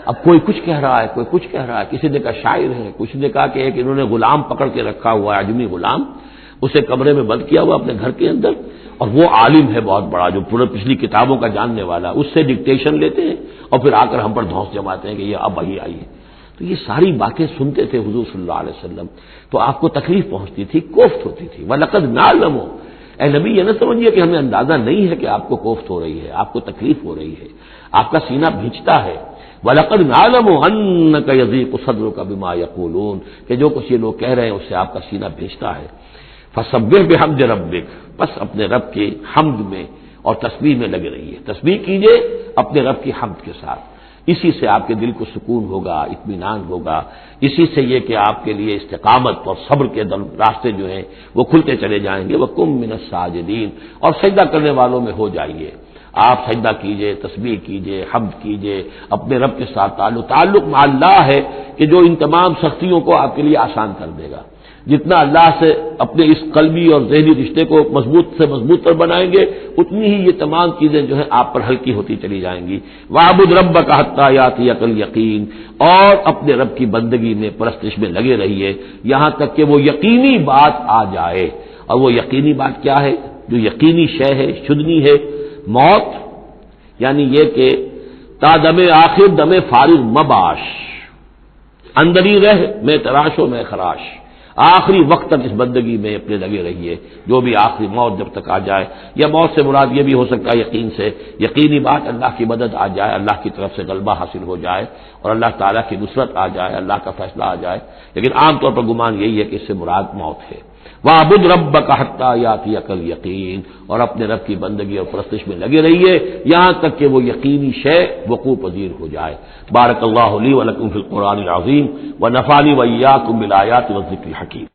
اب کوئی کچھ کہہ رہا ہے، کوئی کچھ کہہ رہا ہے. کسی نے کہا شاعر ہے، کسی نے کہا کہ ایک انہوں نے غلام پکڑ کے رکھا ہوا ہے، عجمی غلام، اسے کمرے میں بند کیا ہوا اپنے گھر کے اندر، اور وہ عالم ہے بہت بڑا جو پورے پچھلی کتابوں کا جاننے والا، اس سے ڈکٹیشن لیتے ہیں اور پھر آ کر ہم پر دھونس جماتے ہیں کہ یہ اب وہی آئی ہے. تو یہ ساری باتیں سنتے تھے حضور صلی اللہ علیہ وسلم، تو آپ کو تکلیف پہنچتی تھی، کوفت ہوتی تھی. وَلَقَدْ نَعْلَمُ، اے نبی یہ نہ سمجھیے کہ ہمیں اندازہ نہیں ہے کہ آپ کو کوفت ہو رہی ہے، آپ کو تکلیف ہو رہی ہے، آپ کا سینہ بھیجتا ہے. وَلَقَدْ نَعْلَمُ أَنَّكَ يَضِيقُ صَدْرُكَ بِمَا يَقُولُونَ، کہ جو کچھ یہ لوگ کہہ رہے ہیں اس سے آپ کا سینہ بھیجتا ہے. فَسَبِّحْ بِحَمْدِ رَبِّكَ، بس اپنے رب کے حمد میں اور تسبیح میں لگے رہیے. تسبیح کیجئے اپنے رب کی حمد کے ساتھ، اسی سے آپ کے دل کو سکون ہوگا، اطمینان ہوگا. اسی سے یہ کہ آپ کے لیے استقامت اور صبر کے راستے جو ہیں وہ کھلتے چلے جائیں گے. وَقُم مِّنَ السَّاجِدِينَ، اور سجدہ کرنے والوں میں ہو جائیے. آپ سجدہ کیجئے، تسبیح کیجئے، حمد کیجئے، اپنے رب کے ساتھ تعلق مع اللہ ہے کہ جو ان تمام سختیوں کو آپ کے لیے آسان کر دے گا. جتنا اللہ سے اپنے اس قلبی اور ذہنی رشتے کو مضبوط سے مضبوط تر بنائیں گے، اتنی ہی یہ تمام چیزیں جو ہیں آپ پر ہلکی ہوتی چلی جائیں گی۔ وَاعْبُدْ رَبَّكَ حَتَّىٰ يَأْتِيَكَ الْيَقِينُ، اور اپنے رب کی بندگی میں، پرستش میں لگے رہیے یہاں تک کہ وہ یقینی بات آ جائے۔ اور وہ یقینی بات کیا ہے؟ جو یقینی شے ہے، شدنی ہے، موت، یعنی یہ کہ تا دم آخر دم فارغ مباش، اندری رہ میں تراش و میں خراش، آخری وقت تک اس بندگی میں اپنے لگے رہیے، جو بھی آخری موت جب تک آ جائے۔ یا موت سے مراد یہ بھی ہو سکتا ہے یقین سے، یقینی بات اللہ کی مدد آ جائے، اللہ کی طرف سے غلبہ حاصل ہو جائے اور اللہ تعالیٰ کی نصرت آ جائے، اللہ کا فیصلہ آ جائے، لیکن عام طور پر گمان یہی ہے کہ اس سے مراد موت ہے۔ وَاعْبُدْ رَبَّكَ حَتَّىٰ يَأْتِيَكَ الْيَقِينُ، اور اپنے رب کی بندگی اور پرستش میں لگے رہیے یہاں تک کہ وہ یقینی شے وقوع پذیر ہو جائے۔ بارک اللہ لی و لکم فی القرآن العظیم ونفعنی وإیاکم بالآیات والذکر الحکیم۔